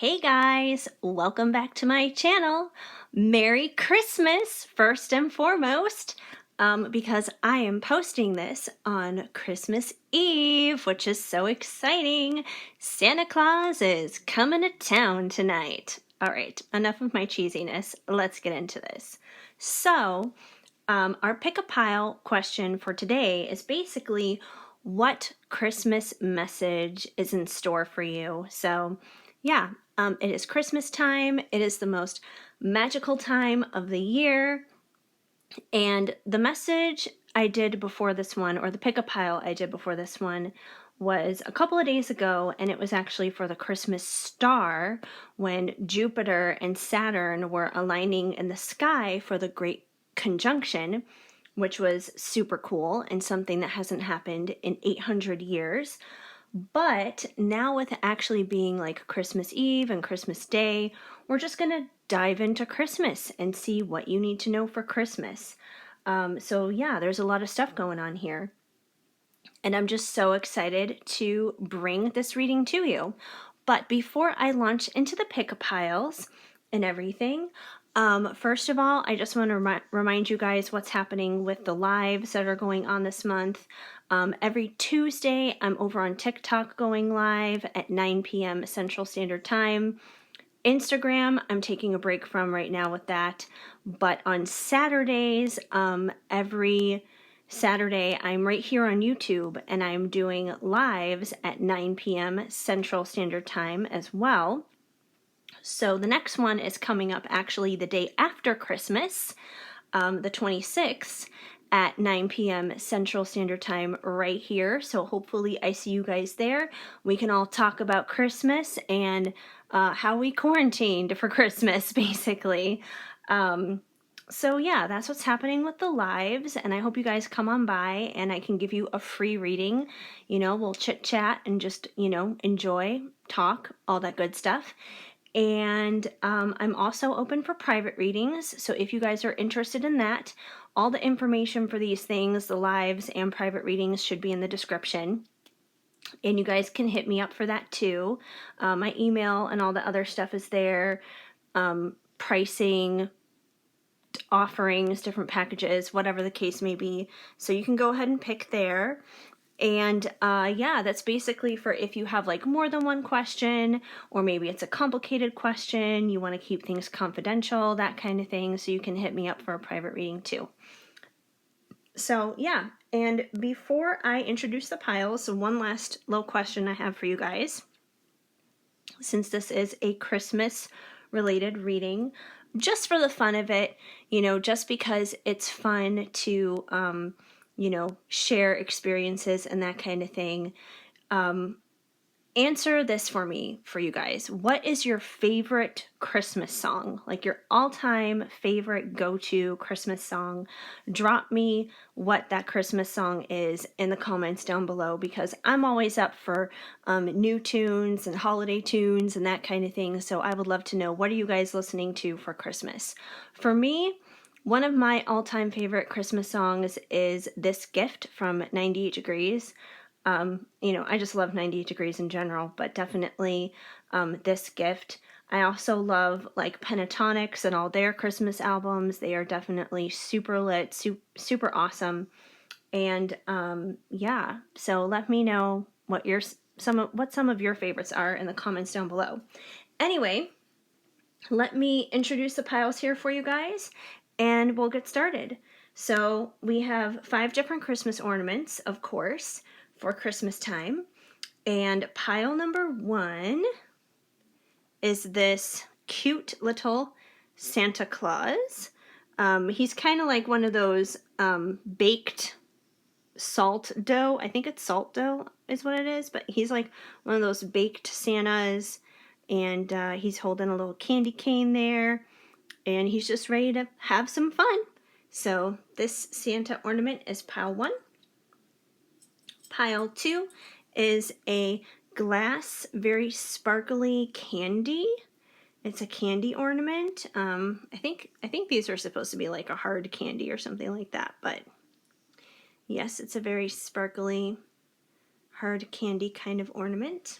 Hey guys, welcome back to my channel. Merry Christmas, first and foremost, because I am posting this on Christmas Eve, which is so exciting. Santa Claus is coming to town tonight. All right, enough of my cheesiness. Let's get into this. So, our pick a pile question for today is basically what Christmas message is in store for you. So, yeah, it is Christmas time. It is the most magical time of the year. And the message I did before this one, or the pick a pile I did before this one, was a couple of days ago, and it was actually for the Christmas star when Jupiter and Saturn were aligning in the sky for the Great Conjunction, which was super cool and something that hasn't happened in 800 years. But now, with it actually being like Christmas Eve and Christmas Day, we're just going to dive into Christmas and see what you need to know for Christmas. So, yeah, there's a lot of stuff going on here. And I'm just so excited to bring this reading to you. But before I launch into the pick-a-piles and everything, first of all, I just want to remind you guys what's happening with the lives that are going on this month. Every Tuesday, I'm over on TikTok going live at 9 p.m. Central Standard Time. Instagram, I'm taking a break from right now with that. But on Saturdays, every Saturday, I'm right here on YouTube and I'm doing lives at 9 p.m. Central Standard Time as well. So the next one is coming up actually the day after Christmas, the 26th at 9 p.m. Central Standard Time right here. So hopefully I see you guys there. We can all talk about Christmas and how we quarantined for Christmas, basically. So yeah, that's what's happening with the lives, and I hope you guys come on by and I can give you a free reading. You know, we'll chit chat and just, enjoy, talk, all that good stuff. And I'm also open for private readings, so if you guys are interested in that, all the information for these things, the lives and private readings, should be in the description. And you guys can hit me up for that too. My email and all the other stuff is there. Pricing, offerings, different packages, whatever the case may be. So you can go ahead and pick there. And yeah, that's basically for if you have like more than one question, or maybe it's a complicated question, you want to keep things confidential, that kind of thing. So you can hit me up for a private reading too. So yeah, and before I introduce the piles, so one last little question I have for you guys. Since this is a Christmas related reading, just for the fun of it, just because it's fun to, share experiences and that kind of thing. Answer this for me, for you guys. What is your favorite Christmas song? Like your all-time favorite go-to Christmas song? Drop me what that Christmas song is in the comments down below, because I'm always up for new tunes and holiday tunes and that kind of thing. So I would love to know, what are you guys listening to for Christmas? For me, one of my all-time favorite Christmas songs is This Gift from 98 Degrees. I just love 98 Degrees in general, but definitely This Gift. I also love like Pentatonics and all their Christmas albums. They are definitely super lit, super awesome. And yeah, so let me know what some of your favorites are in the comments down below. Anyway, let me introduce the piles here for you guys, and we'll get started. So we have 5 different Christmas ornaments, of course, for Christmas time. And pile number 1 is this cute little Santa Claus. He's kind of like one of those baked salt dough. I think it's salt dough is what it is, but he's like one of those baked Santas, and he's holding a little candy cane there, and he's just ready to have some fun. So this Santa ornament is pile 1. Pile 2 is a glass, very sparkly candy. It's a candy ornament. I think these are supposed to be like a hard candy or something like that, but yes, it's a very sparkly, hard candy kind of ornament.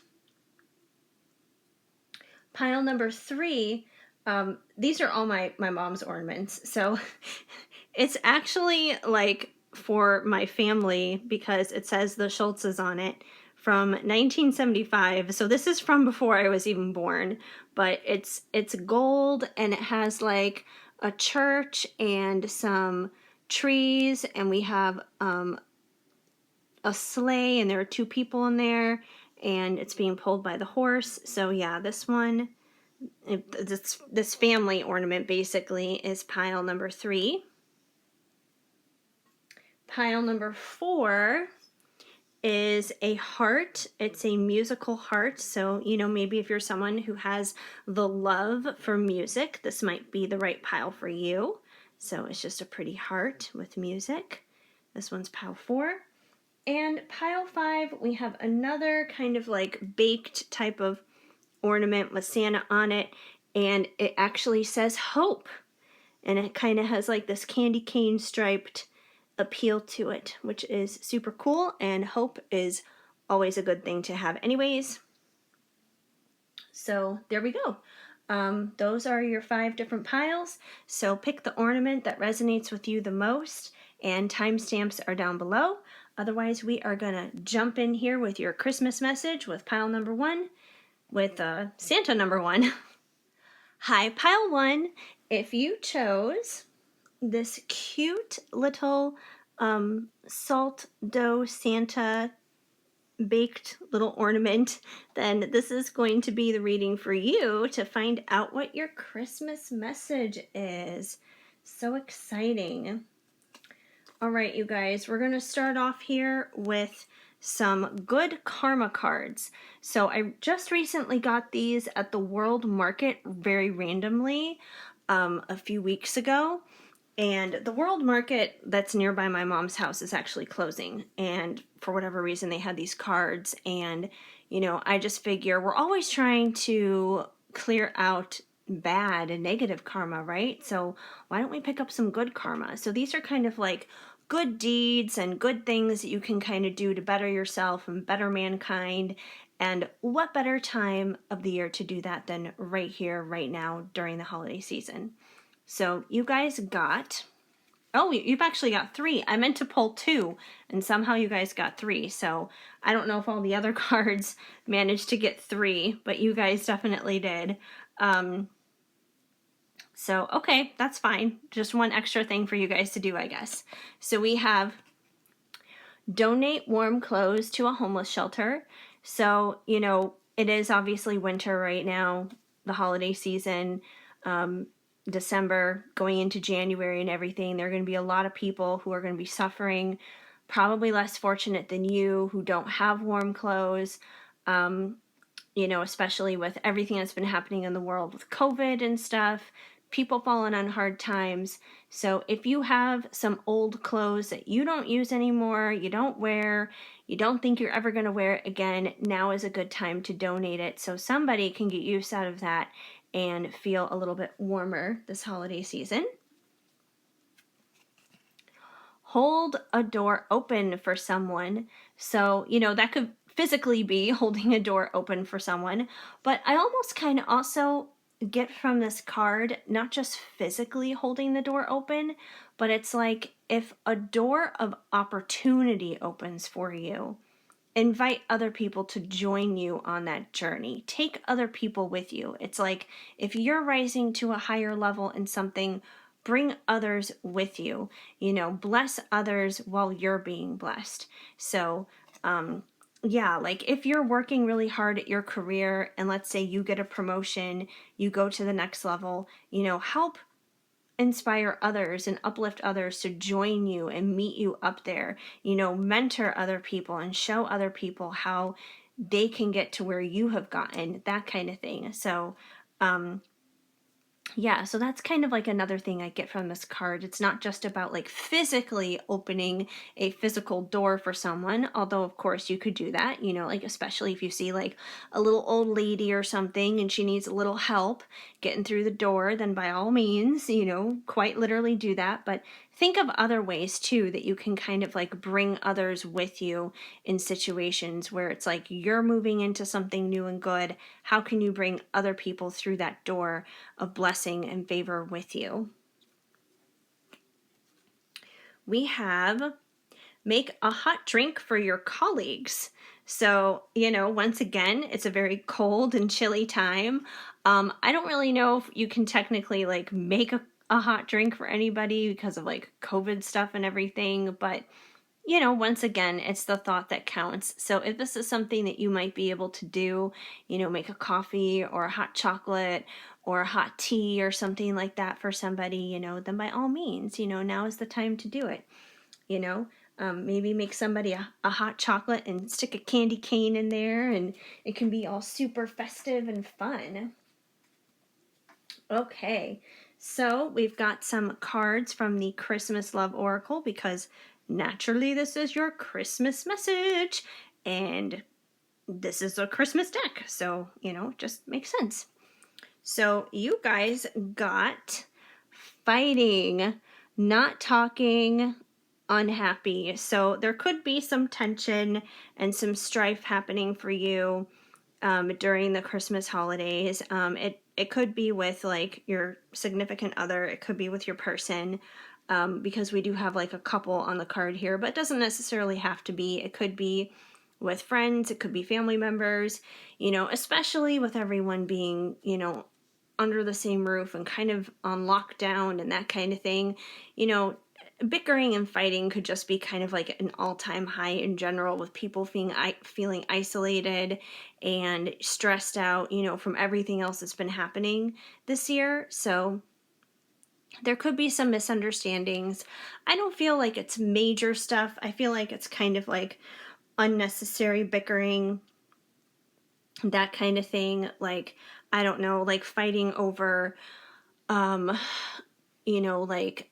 Pile number 3, these are all my mom's ornaments. So it's actually like for my family because it says the Schultzes on it from 1975. So this is from before I was even born, but it's gold and it has like a church and some trees, and we have a sleigh, and there are 2 people in there, and it's being pulled by the horse. So yeah, this one, this family ornament basically is pile number 3. Pile number 4 is a heart. It's a musical heart. So, maybe if you're someone who has the love for music, this might be the right pile for you. So it's just a pretty heart with music. This one's pile 4. And pile 5, we have another kind of like baked type of ornament with Santa on it, and it actually says hope. And it kind of has like this candy cane striped appeal to it, which is super cool, and hope is always a good thing to have anyways. So there we go. Those are your 5 different piles. So pick the ornament that resonates with you the most, and timestamps are down below. Otherwise, we are gonna jump in here with your Christmas message with pile number 1, with Santa number 1. Hi, pile 1. If you chose this cute little salt dough Santa baked little ornament, then this is going to be the reading for you to find out what your Christmas message is. So exciting. All right, you guys, we're going to start off here with some good karma cards. So I just recently got these at the World Market very randomly a few weeks ago. And the World Market that's nearby my mom's house is actually closing. And for whatever reason, they had these cards. And, I just figure we're always trying to clear out bad and negative karma, right? So why don't we pick up some good karma? So these are kind of like good deeds and good things that you can kind of do to better yourself and better mankind. And what better time of the year to do that than right here, right now, during the holiday season? So you guys got, you've actually got 3. I meant to pull 2, and somehow you guys got 3. So I don't know if all the other cards managed to get 3, but you guys definitely did. So, okay, that's fine. Just one extra thing for you guys to do, I guess. So we have donate warm clothes to a homeless shelter. So, it is obviously winter right now, the holiday season, December going into January and everything. There are going to be a lot of people who are going to be suffering, probably less fortunate than you, who don't have warm clothes, especially with everything that's been happening in the world with COVID and stuff. People falling on hard times. So if you have some old clothes that you don't use anymore, you don't wear, you don't think you're ever going to wear it again, now is a good time to donate it so somebody can get use out of that and feel a little bit warmer this holiday season. Hold a door open for someone. So, that could physically be holding a door open for someone, but I almost kind of also get from this card not just physically holding the door open, but it's like if a door of opportunity opens for you, invite other people to join you on that journey. Take other people with you. It's like if you're rising to a higher level in something, bring others with you. Bless others while you're being blessed. So, yeah, like if you're working really hard at your career and let's say you get a promotion, you go to the next level, help inspire others and uplift others to join you and meet you up there. Mentor other people and show other people how they can get to where you have gotten, that kind of thing. So, yeah, so that's kind of like another thing I get from this card. It's not just about like physically opening a physical door for someone, although of course you could do that, like especially if you see like a little old lady or something and she needs a little help getting through the door, then by all means, quite literally do that. But think of other ways too that you can kind of like bring others with you in situations where it's like you're moving into something new and good. How can you bring other people through that door of blessing and favor with you? We have make a hot drink for your colleagues. So, once again, it's a very cold and chilly time. I don't really know if you can technically like make a hot drink for anybody because of like COVID stuff and everything, but once again, it's the thought that counts. So if this is something that you might be able to do, make a coffee or a hot chocolate or a hot tea or something like that for somebody, then by all means, now is the time to do it. you know Maybe make somebody a hot chocolate and stick a candy cane in there, and it can be all super festive and fun. Okay, so we've got some cards from the Christmas Love Oracle, because naturally this is your Christmas message and this is a Christmas deck, so just makes sense. So you guys got fighting, not talking, unhappy. So there could be some tension and some strife happening for you during the Christmas holidays. It could be with like your significant other. It could be with your person, because we do have like a couple on the card here, but it doesn't necessarily have to be. It could be with friends. It could be family members. Especially with everyone being under the same roof and kind of on lockdown and that kind of thing. Bickering and fighting could just be kind of like an all-time high in general, with people feeling isolated and stressed out, from everything else that's been happening this year. So there could be some misunderstandings. I don't feel like it's major stuff. I feel like it's kind of like unnecessary bickering, that kind of thing. Like, I don't know, like fighting over, like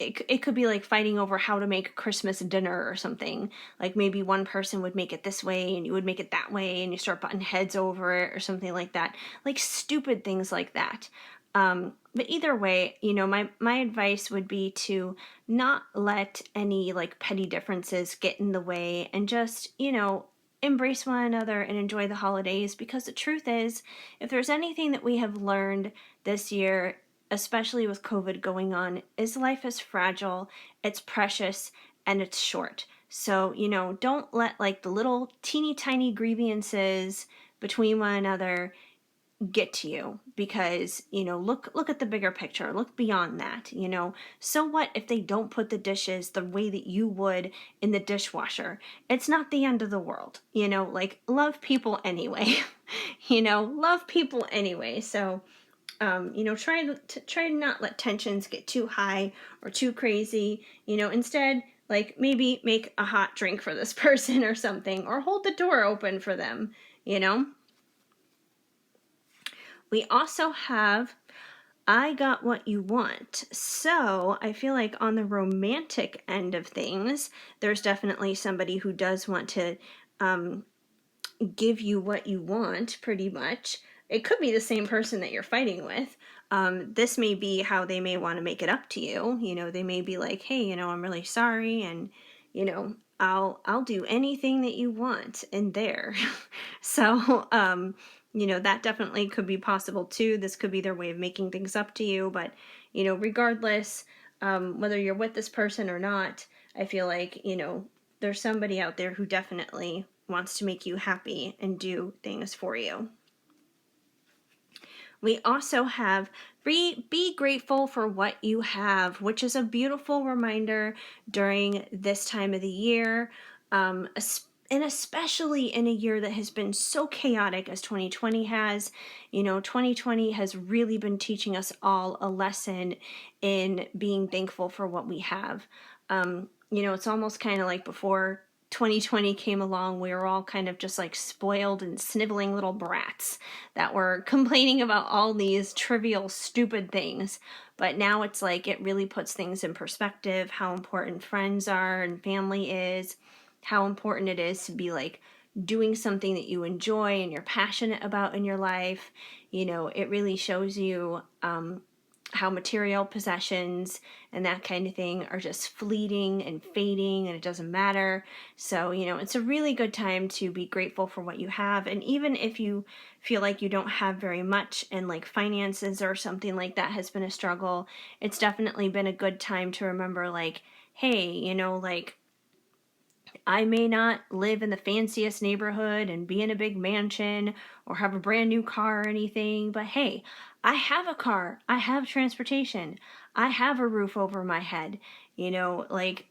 it could be like fighting over how to make Christmas dinner or something. Like maybe one person would make it this way and you would make it that way, and you start butting heads over it or something like that. Like stupid things like that. But either way, my advice would be to not let any like petty differences get in the way, and just, embrace one another and enjoy the holidays, because the truth is, if there's anything that we have learned this year, especially with COVID going on, is life is fragile, it's precious, and it's short. So, don't let like the little teeny tiny grievances between one another get to you, because look at the bigger picture, look beyond that. So what if they don't put the dishes the way that you would in the dishwasher? It's not the end of the world. Like, love people anyway. Love people anyway. So try to not let tensions get too high or too crazy. Instead, like, maybe make a hot drink for this person or something, or hold the door open for them. We also have I got what you want. So I feel like on the romantic end of things, there's definitely somebody who does want to give you what you want, pretty much. It could be the same person that you're fighting with. This may be how they may want to make it up to you. They may be like, hey, I'm really sorry, and I'll do anything that you want in there. So that definitely could be possible too. This could be their way of making things up to you. But regardless, whether you're with this person or not, I feel like there's somebody out there who definitely wants to make you happy and do things for you. We also have be grateful for what you have, which is a beautiful reminder during this time of the year, and especially in a year that has been so chaotic as 2020 has. 2020 has really been teaching us all a lesson in being thankful for what we have. It's almost kind of like before 2020 came along, we were all kind of just like spoiled and sniveling little brats that were complaining about all these trivial, stupid things. But now it's like it really puts things in perspective, how important friends are and family is, how important it is to be like doing something that you enjoy and you're passionate about in your life. It really shows you how material possessions and that kind of thing are just fleeting and fading and it doesn't matter. So, it's a really good time to be grateful for what you have. And even if you feel like you don't have very much and like finances or something like that has been a struggle, it's definitely been a good time to remember like, hey, like I may not live in the fanciest neighborhood and be in a big mansion or have a brand new car or anything, but hey, I have a car, I have transportation, I have a roof over my head. Like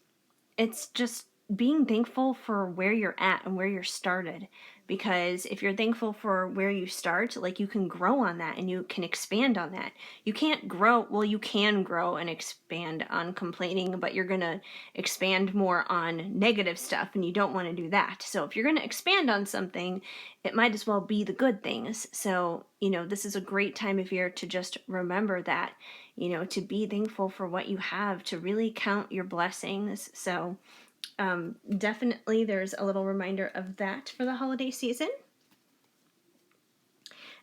it's just being thankful for where you're at and where you're started. Because if you're thankful for where you start, like you can grow on that and you can expand on that. You can't grow, well, you can grow and expand on complaining, but you're going to expand more on negative stuff and you don't want to do that. So if you're going to expand on something, it might as well be the good things. So, this is a great time of year to just remember that, to be thankful for what you have, to really count your blessings. So, definitely there's a little reminder of that for the holiday season.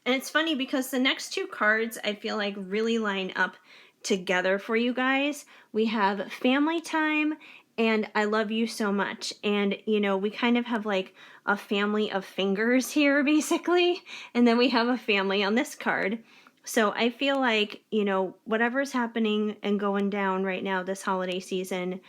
And it's funny because the next two cards I feel like really line up together for you guys. We have family time and I love you so much. And, we kind of have like a family of fingers here basically. And then we have a family on this card. So I feel like, whatever's happening and going down right now this holiday season,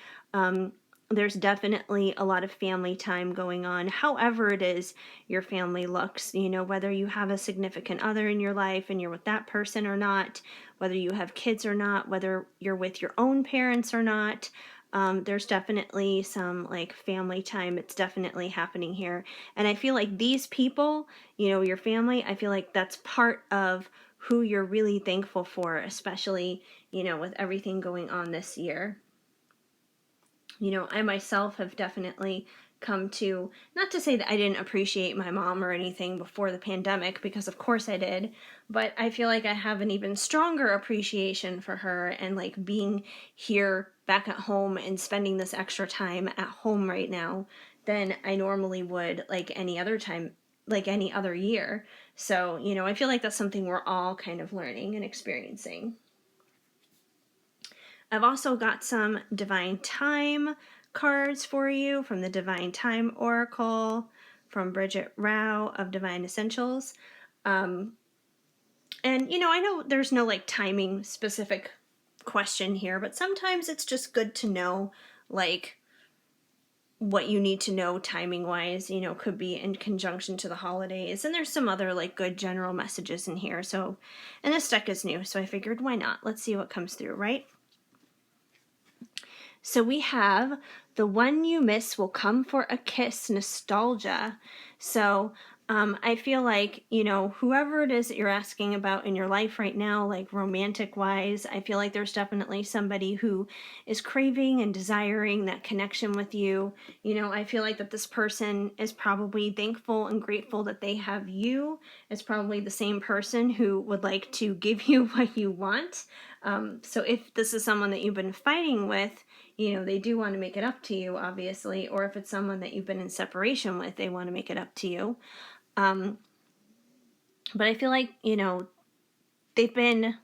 there's definitely a lot of family time going on, however it is your family looks, whether you have a significant other in your life and you're with that person or not, whether you have kids or not, whether you're with your own parents or not. There's definitely some like family time. It's definitely happening here. And I feel like these people, your family, I feel like that's part of who you're really thankful for, especially, with everything going on this year. I myself have definitely come to, not to say that I didn't appreciate my mom or anything before the pandemic, because of course I did, but I feel like I have an even stronger appreciation for her and like being here back at home and spending this extra time at home right now than I normally would like any other time, like any other year. So, I feel like that's something we're all kind of learning and experiencing. I've also got some Divine Time cards for you from the Divine Time Oracle from Bridget Rao of Divine Essentials. And, I know there's no like timing specific question here, but sometimes it's just good to know like what you need to know timing wise, could be in conjunction to the holidays. And there's some other like good general messages in here. So, and this deck is new, so I figured why not? Let's see what comes through, right? So we have the one you miss will come for a kiss, nostalgia. So I feel like, whoever it is that you're asking about in your life right now, like romantic wise, I feel like there's definitely somebody who is craving and desiring that connection with you. I feel like that this person is probably thankful and grateful that they have you. It's probably the same person who would like to give you what you want. So if this is someone that you've been fighting with, they do want to make it up to you, obviously, or if it's someone that you've been in separation with, they want to make it up to you. But I feel like, they've been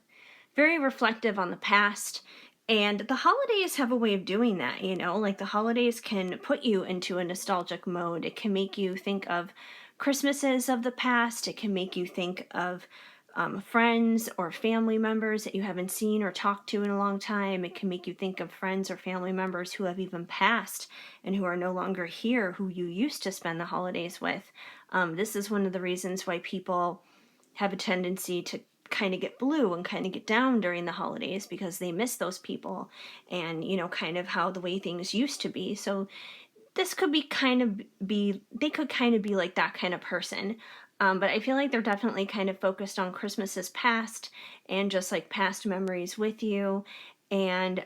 very reflective on the past, and the holidays have a way of doing that, like the holidays can put you into a nostalgic mode. It can make you think of Christmases of the past. It can make you think of friends or family members that you haven't seen or talked to in a long time. It can make you think of friends or family members who have even passed and who are no longer here, who you used to spend the holidays with. This is one of the reasons why people have a tendency to kind of get blue and kind of get down during the holidays, because they miss those people and, kind of how the way things used to be. So this could they could kind of be like that kind of person. But I feel like they're definitely kind of focused on Christmases past and just like past memories with you. And,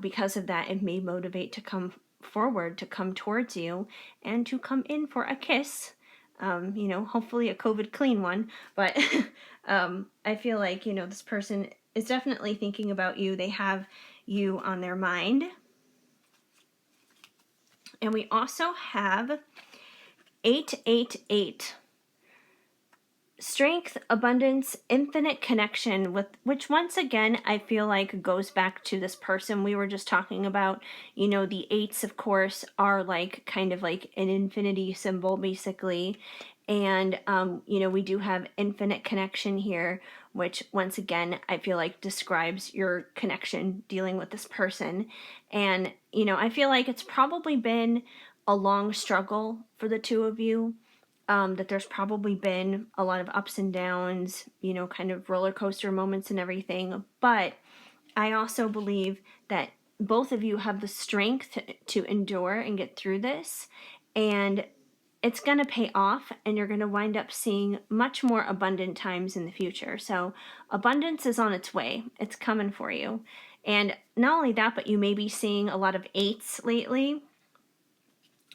because of that, it may motivate to come forward, to come towards you and to come in for a kiss. Hopefully a COVID clean one. But I feel like, this person is definitely thinking about you. They have you on their mind. And we also have 888. strength, abundance, infinite connection, with which once again I feel like goes back to this person we were just talking about. The eights, of course, are like kind of like an infinity symbol basically. And we do have infinite connection here, which once again I feel like describes your connection dealing with this person. And I feel like it's probably been a long struggle for the two of you, that there's probably been a lot of ups and downs, kind of roller coaster moments and everything. But I also believe that both of you have the strength to endure and get through this. And it's going to pay off, and you're going to wind up seeing much more abundant times in the future. So abundance is on its way. It's coming for you. And not only that, but you may be seeing a lot of eights lately.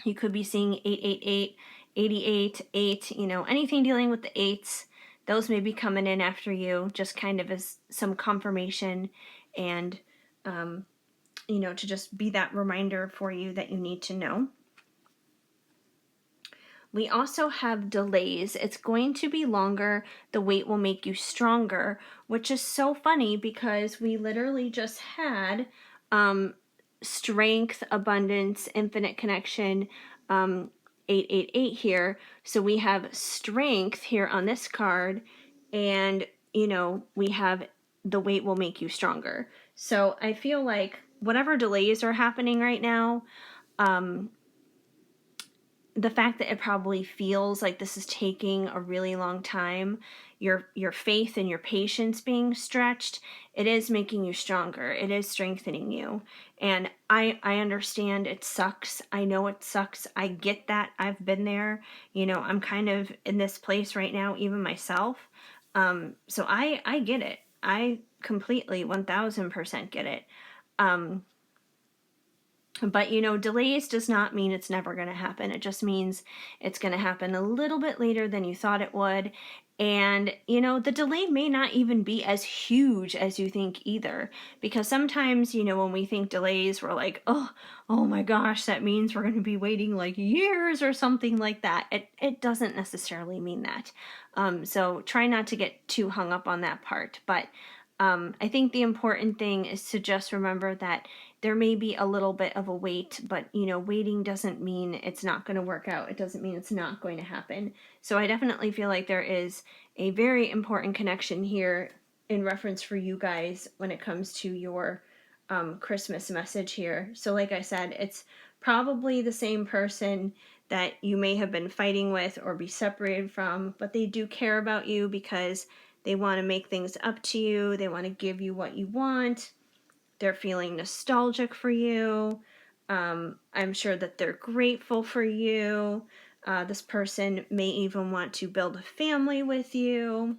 You could be seeing 888, 88, 8, anything dealing with the eights. Those may be coming in after you, just kind of as some confirmation and, to just be that reminder for you that you need to know. We also have delays. It's going to be longer. The wait will make you stronger, which is so funny because we literally just had strength, abundance, infinite connection, 888 here. So we have strength here on this card, and we have the wait will make you stronger. So I feel like whatever delays are happening right now, the fact that it probably feels like this is taking a really long time, your faith and your patience being stretched, it is making you stronger. It is strengthening you. And I understand it sucks. I know it sucks. I get that. I've been there. I'm kind of in this place right now, even myself. So I get it. I completely 1000% get it. But delays does not mean it's never going to happen. It just means it's going to happen a little bit later than you thought it would. And the delay may not even be as huge as you think either. Because sometimes, when we think delays, we're like, oh my gosh, that means we're going to be waiting like years or something like that. It doesn't necessarily mean that. So try not to get too hung up on that part. But I think the important thing is to just remember that there may be a little bit of a wait, but waiting doesn't mean it's not going to work out. It doesn't mean it's not going to happen. So I definitely feel like there is a very important connection here in reference for you guys when it comes to your Christmas message here. So like I said, it's probably the same person that you may have been fighting with or be separated from, but they do care about you because they want to make things up to you. They want to give you what you want. They're feeling nostalgic for you. I'm sure that they're grateful for you. This person may even want to build a family with you.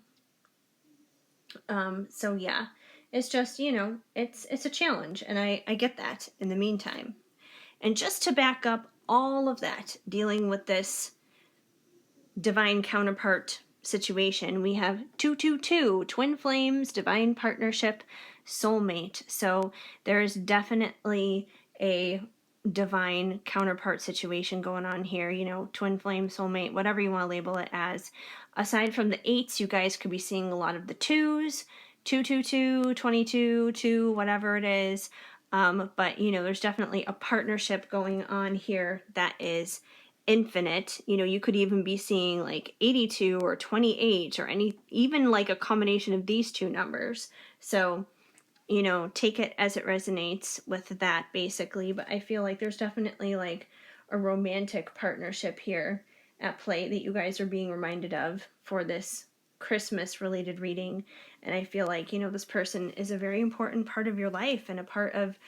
So yeah, it's just, it's a challenge, and I get that in the meantime. And just to back up all of that, dealing with this divine counterpart situation, we have 222, twin flames, divine partnership, soulmate. So there's definitely a divine counterpart situation going on here, twin flame, soulmate, whatever you want to label it as. Aside from the eights, you guys could be seeing a lot of the twos, 222, 22, 2, whatever it is. But there's definitely a partnership going on here that is infinite. You could even be seeing like 82 or 28 or even like a combination of these two numbers. So take it as it resonates with that basically. But I feel like there's definitely like a romantic partnership here at play that you guys are being reminded of for this Christmas related reading. And I feel like this person is a very important part of your life and a part of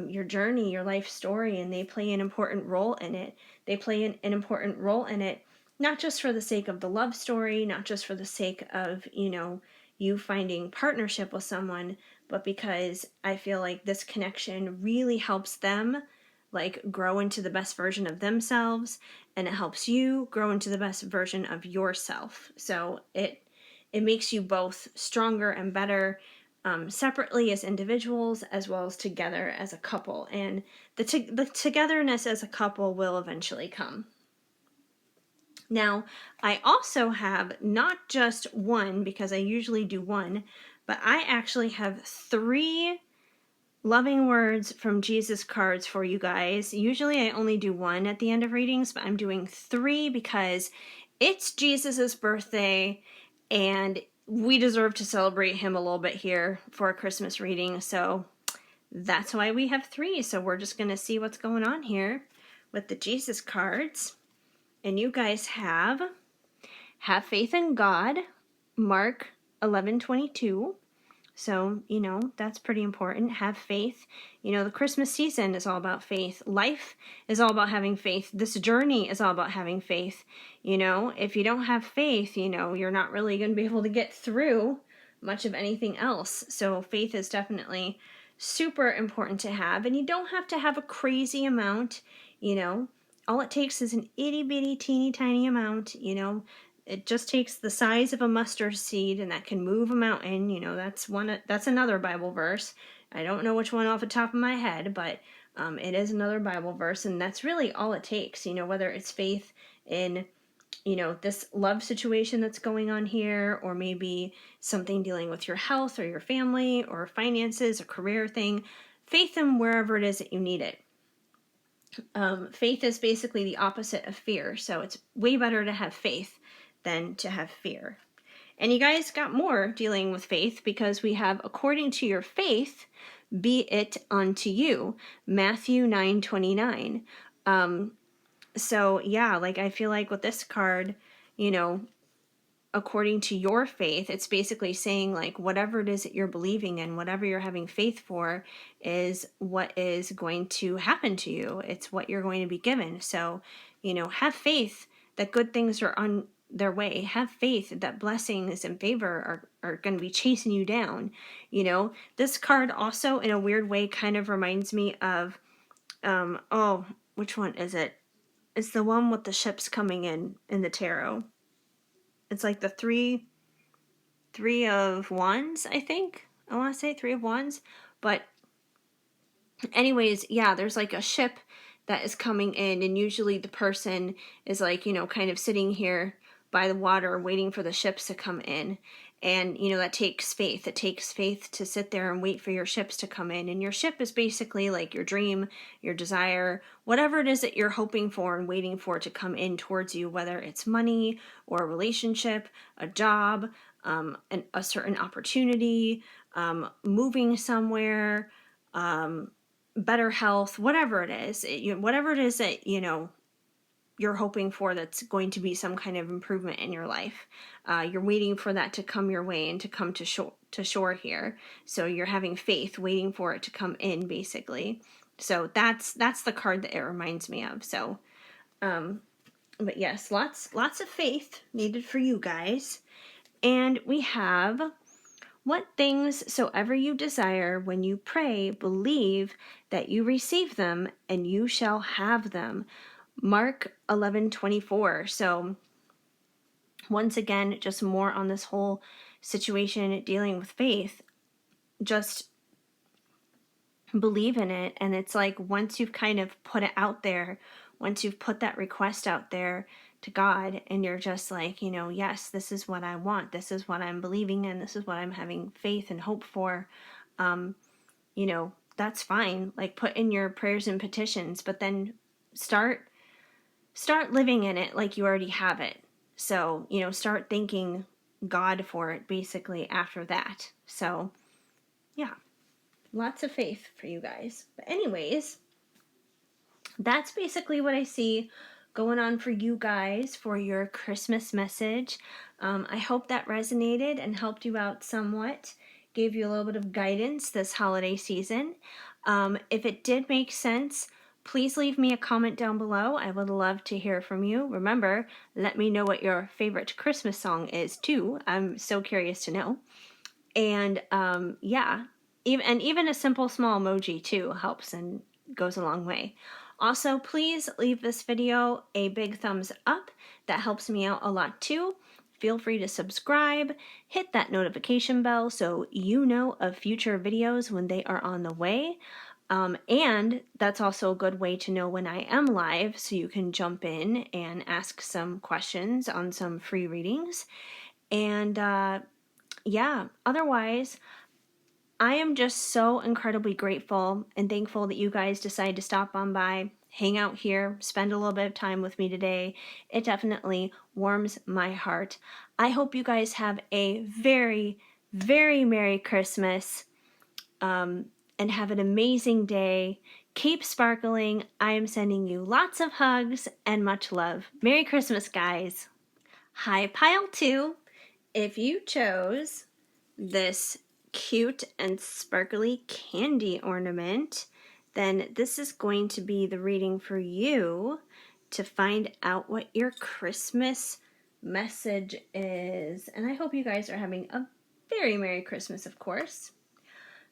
your journey, your life story, and they play an important role in it. They play an important role in it, not just for the sake of the love story, not just for the sake of, you finding partnership with someone, but because I feel like this connection really helps them like grow into the best version of themselves, and it helps you grow into the best version of yourself. So it makes you both stronger and better, separately as individuals as well as together as a couple. And the togetherness as a couple will eventually come. Now, I also have not just one, because I usually do one, but I actually have 3 loving words from Jesus cards for you guys. Usually I only do one at the end of readings, but I'm doing 3 because it's Jesus's birthday and we deserve to celebrate him a little bit here for a Christmas reading. So that's why we have 3. So we're just going to see what's going on here with the Jesus cards. And you guys have faith in God, Mark 11:22. So, that's pretty important. Have faith. The Christmas season is all about faith. Life is all about having faith. This journey is all about having faith. If you don't have faith, you're not really going to be able to get through much of anything else. So faith is definitely super important to have. And you don't have to have a crazy amount, all it takes is an itty bitty teeny tiny amount, it just takes the size of a mustard seed and that can move a mountain. That's another Bible verse. I don't know which one off the top of my head, but it is another Bible verse, and that's really all it takes, whether it's faith in, this love situation that's going on here, or maybe something dealing with your health or your family or finances, a career thing. Faith in wherever it is that you need it. Faith is basically the opposite of fear, so it's way better to have faith than to have fear. And you guys got more dealing with faith, because we have, according to your faith, be it unto you, Matthew 9:29. So yeah, I feel like with this card, according to your faith, it's basically saying whatever it is that you're believing in, whatever you're having faith for, is what is going to happen to you. It's what you're going to be given. So, have faith that good things are on their way. Have faith that blessings and favor are going to be chasing you down. This card also, in a weird way, kind of reminds me of, which one is it? It's the one with the ships coming in the tarot. It's like the three of wands, I think. I want to say 3 of wands. But anyways, yeah, there's a ship that is coming in, and usually the person is kind of sitting here by the water waiting for the ships to come in. And, that takes faith. It takes faith to sit there and wait for your ships to come in. And your ship is basically your dream, your desire, whatever it is that you're hoping for and waiting for to come in towards you, whether it's money or a relationship, a job, a certain opportunity, moving somewhere, better health, whatever it is, whatever it is that, you're hoping for, that's going to be some kind of improvement in your life. You're waiting for that to come your way and to come to shore here. So you're having faith, waiting for it to come in, basically. So that's the card that it reminds me of. So, but yes, lots of faith needed for you guys. And we have, what things soever you desire, when you pray, believe that you receive them, and you shall have them. Mark 11:24. So once again, just more on this whole situation dealing with faith. Just believe in it. And it's once you've kind of put it out there, once you've put that request out there to God, and you're just yes, this is what I want. This is what I'm believing in. This is what I'm having faith and hope for. That's fine. Put in your prayers and petitions, but then start living in it like you already have it. So, start thanking God for it basically after that. So, yeah, lots of faith for you guys. But anyways, that's basically what I see going on for you guys for your Christmas message. I hope that resonated and helped you out somewhat, gave you a little bit of guidance this holiday season. If it did make sense, please leave me a comment down below. I would love to hear from you. Remember, let me know what your favorite Christmas song is too. I'm so curious to know. And yeah, even a simple small emoji too helps and goes a long way. Also, please leave this video a big thumbs up. That helps me out a lot too. Feel free to subscribe, hit that notification bell so you know of future videos when they are on the way. And that's also a good way to know when I am live, so you can jump in and ask some questions on some free readings. And yeah, otherwise, I am just so incredibly grateful and thankful that you guys decided to stop on by, hang out here, spend a little bit of time with me today. It definitely warms my heart. I hope you guys have a very, very Merry Christmas, and have an amazing day. Keep sparkling. I am sending you lots of hugs and much love. Merry Christmas, guys. Hi, Pile 2. If you chose this cute and sparkly candy ornament, then this is going to be the reading for you to find out what your Christmas message is. And I hope you guys are having a very Merry Christmas, of course.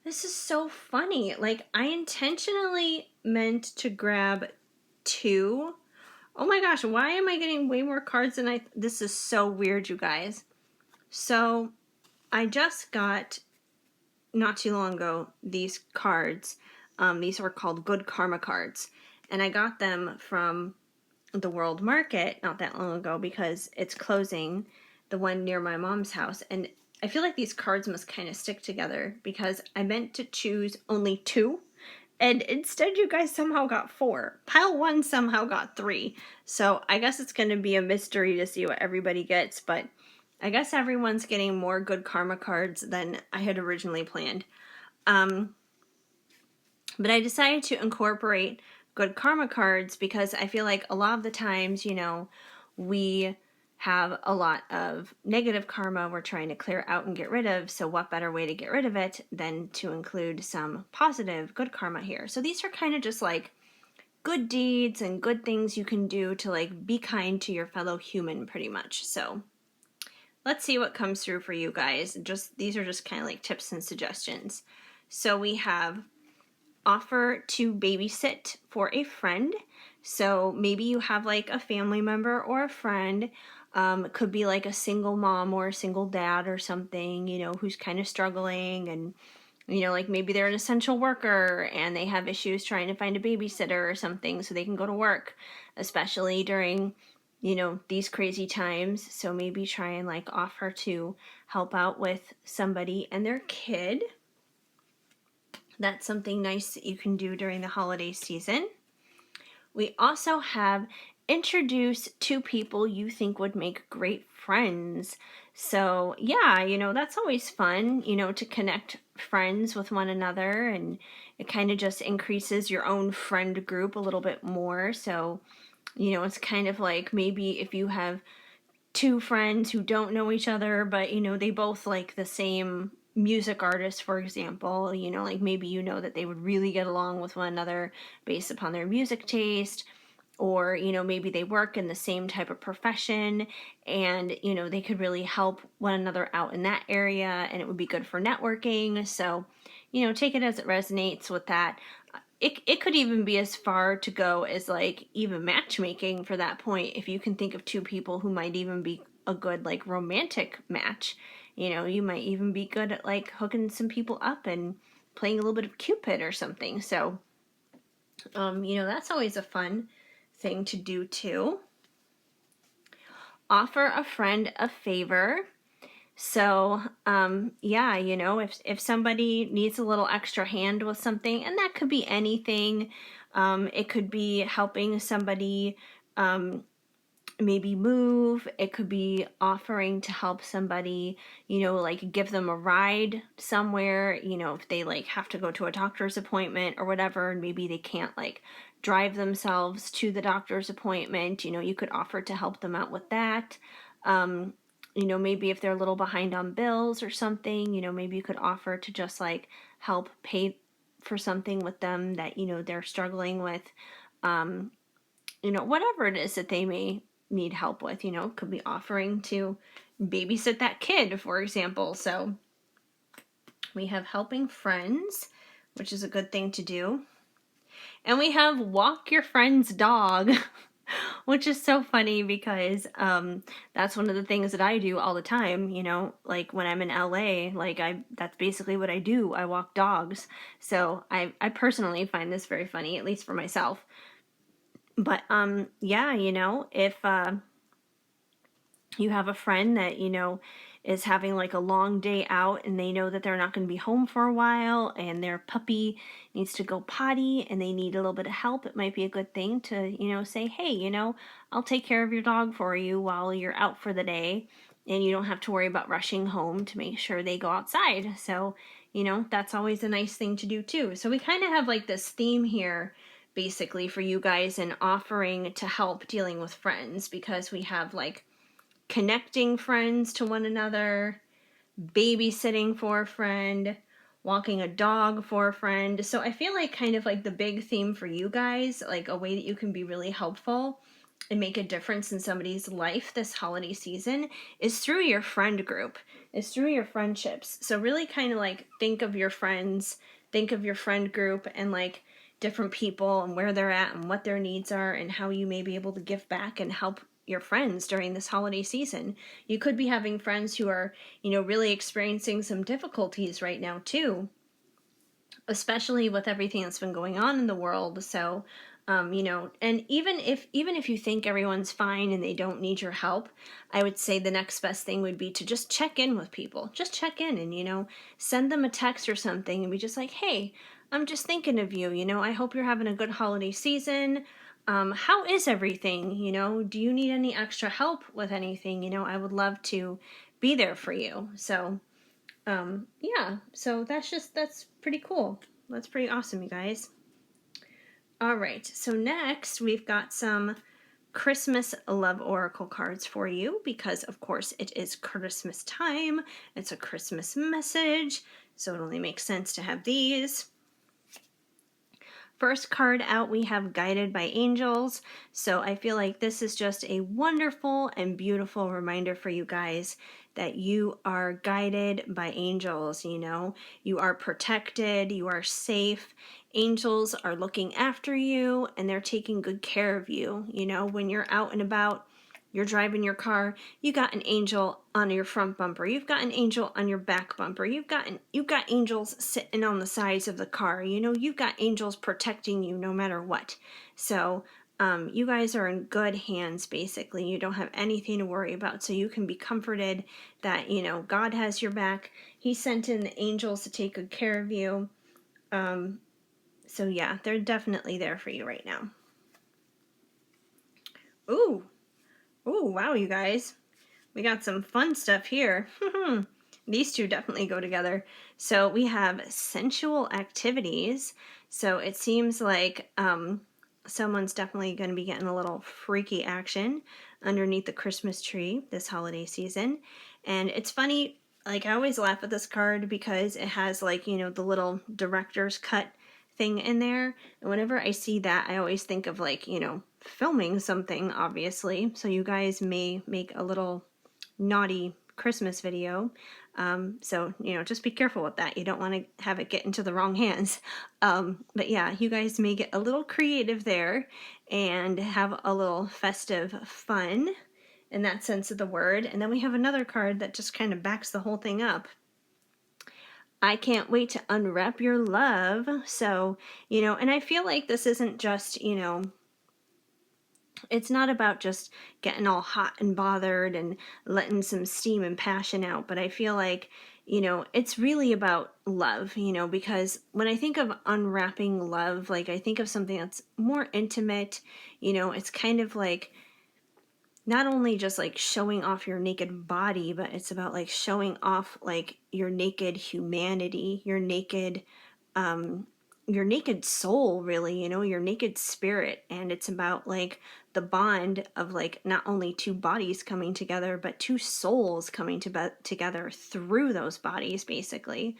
This is so funny. Like, I intentionally meant to grab 2. Oh my gosh, why am I getting way more cards than this is so weird, you guys. So, I just got, not too long ago, these cards. These were called Good Karma cards. And I got them from the World Market not that long ago because it's closing, the one near my mom's house. And I feel like these cards must kind of stick together because I meant to choose only 2. And instead you guys somehow got 4. Pile 1 somehow got 3. So I guess it's going to be a mystery to see what everybody gets. But I guess everyone's getting more Good Karma cards than I had originally planned. But I decided to incorporate Good Karma cards because I feel like a lot of the times, we have a lot of negative karma we're trying to clear out and get rid of. So what better way to get rid of it than to include some positive good karma here? So these are kind of just like good deeds and good things you can do to like be kind to your fellow human pretty much. So let's see what comes through for you guys. These are just kind of like tips and suggestions. So we have offer to babysit for a friend. So maybe you have like a family member or a friend. It could be like a single mom or a single dad or something, who's kind of struggling, and like maybe they're an essential worker and they have issues trying to find a babysitter or something so they can go to work, especially during these crazy times. So maybe try and like offer to help out with somebody and their kid. That's something nice that you can do during the holiday season. We also have introduce 2 people you think would make great friends. So yeah, that's always fun, to connect friends with one another, and it kind of just increases your own friend group a little bit more. So, it's kind of like maybe if you have 2 friends who don't know each other, but they both like the same music artist, for example, like maybe that they would really get along with one another based upon their music taste, or maybe they work in the same type of profession and they could really help one another out in that area, and it would be good for networking. So take it as it resonates with that. It could even be as far to go as like even matchmaking for that point. If you can think of 2 people who might even be a good like romantic match, you might even be good at like hooking some people up and playing a little bit of Cupid or something. So, that's always a fun thing to do too. Offer a friend a favor. So, yeah, if somebody needs a little extra hand with something, and that could be anything, it could be helping somebody maybe move. It could be offering to help somebody, like give them a ride somewhere, if they like have to go to a doctor's appointment or whatever, and maybe they can't like drive themselves to the doctor's appointment, you could offer to help them out with that. Maybe if they're a little behind on bills or something, maybe you could offer to just like help pay for something with them that, they're struggling with. Whatever it is that they may need help with, could be offering to babysit that kid, for example. So we have helping friends, which is a good thing to do. And we have walk your friend's dog. Which is so funny because that's one of the things that I do all the time, like when I'm in LA, like that's basically what I do. I walk dogs. So I personally find this very funny, at least for myself. But yeah, if you have a friend that is having like a long day out and they know that they're not going to be home for a while and their puppy needs to go potty and they need a little bit of help, it might be a good thing to say, hey, I'll take care of your dog for you while you're out for the day, and you don't have to worry about rushing home to make sure they go outside. So that's always a nice thing to do too. So we kind of have like this theme here basically for you guys, and offering to help dealing with friends, because we have like connecting friends to one another, babysitting for a friend, walking a dog for a friend. So I feel like kind of like the big theme for you guys, like a way that you can be really helpful and make a difference in somebody's life this holiday season, is through your friend group, is through your friendships. So really kind of like think of your friends, think of your friend group, and like different people and where they're at and what their needs are and how you may be able to give back and help your friends during this holiday season. You could be having friends who are, really experiencing some difficulties right now too, especially with everything that's been going on in the world. So, and even if you think everyone's fine and they don't need your help, I would say the next best thing would be to just check in with people. Just check in and, send them a text or something and be just like, hey, I'm just thinking of you. I hope you're having a good holiday season. How is everything? Do you need any extra help with anything? I would love to be there for you. So, yeah, so that's pretty cool. That's pretty awesome, you guys. All right, so next we've got some Christmas love oracle cards for you, because of course it is Christmas time. It's a Christmas message, so it only makes sense to have these. First card out, we have Guided by Angels. So I feel like this is just a wonderful and beautiful reminder for you guys that you are guided by angels. You are protected, you are safe. Angels are looking after you and they're taking good care of you. When you're out and about, you're driving your car, you got an angel on your front bumper, you've got an angel on your back bumper, you've got angels sitting on the sides of the car, you've got angels protecting you no matter what. So you guys are in good hands, basically. You don't have anything to worry about, so you can be comforted that God has your back. He sent in the angels to take good care of you. So yeah, they're definitely there for you right now. Ooh, wow, you guys. We got some fun stuff here. These two definitely go together. So we have sensual activities. So it seems like someone's definitely going to be getting a little freaky action underneath the Christmas tree this holiday season. And it's funny, like I always laugh at this card because it has like, the little director's cut thing in there. And whenever I see that, I always think of like, filming something, obviously. So you guys may make a little naughty Christmas video. So, just be careful with that. You don't want to have it get into the wrong hands. But yeah, you guys may get a little creative there and have a little festive fun in that sense of the word. And then we have another card that just kind of backs the whole thing up. I can't wait to unwrap your love. So, and I feel like this isn't just, it's not about just getting all hot and bothered and letting some steam and passion out, but I feel like, it's really about love, because when I think of unwrapping love, like I think of something that's more intimate, it's kind of like not only just like showing off your naked body, but it's about like showing off like your naked humanity, your naked soul, really, your naked spirit. And it's about like the bond of like not only two bodies coming together, but two souls coming together through those bodies, basically.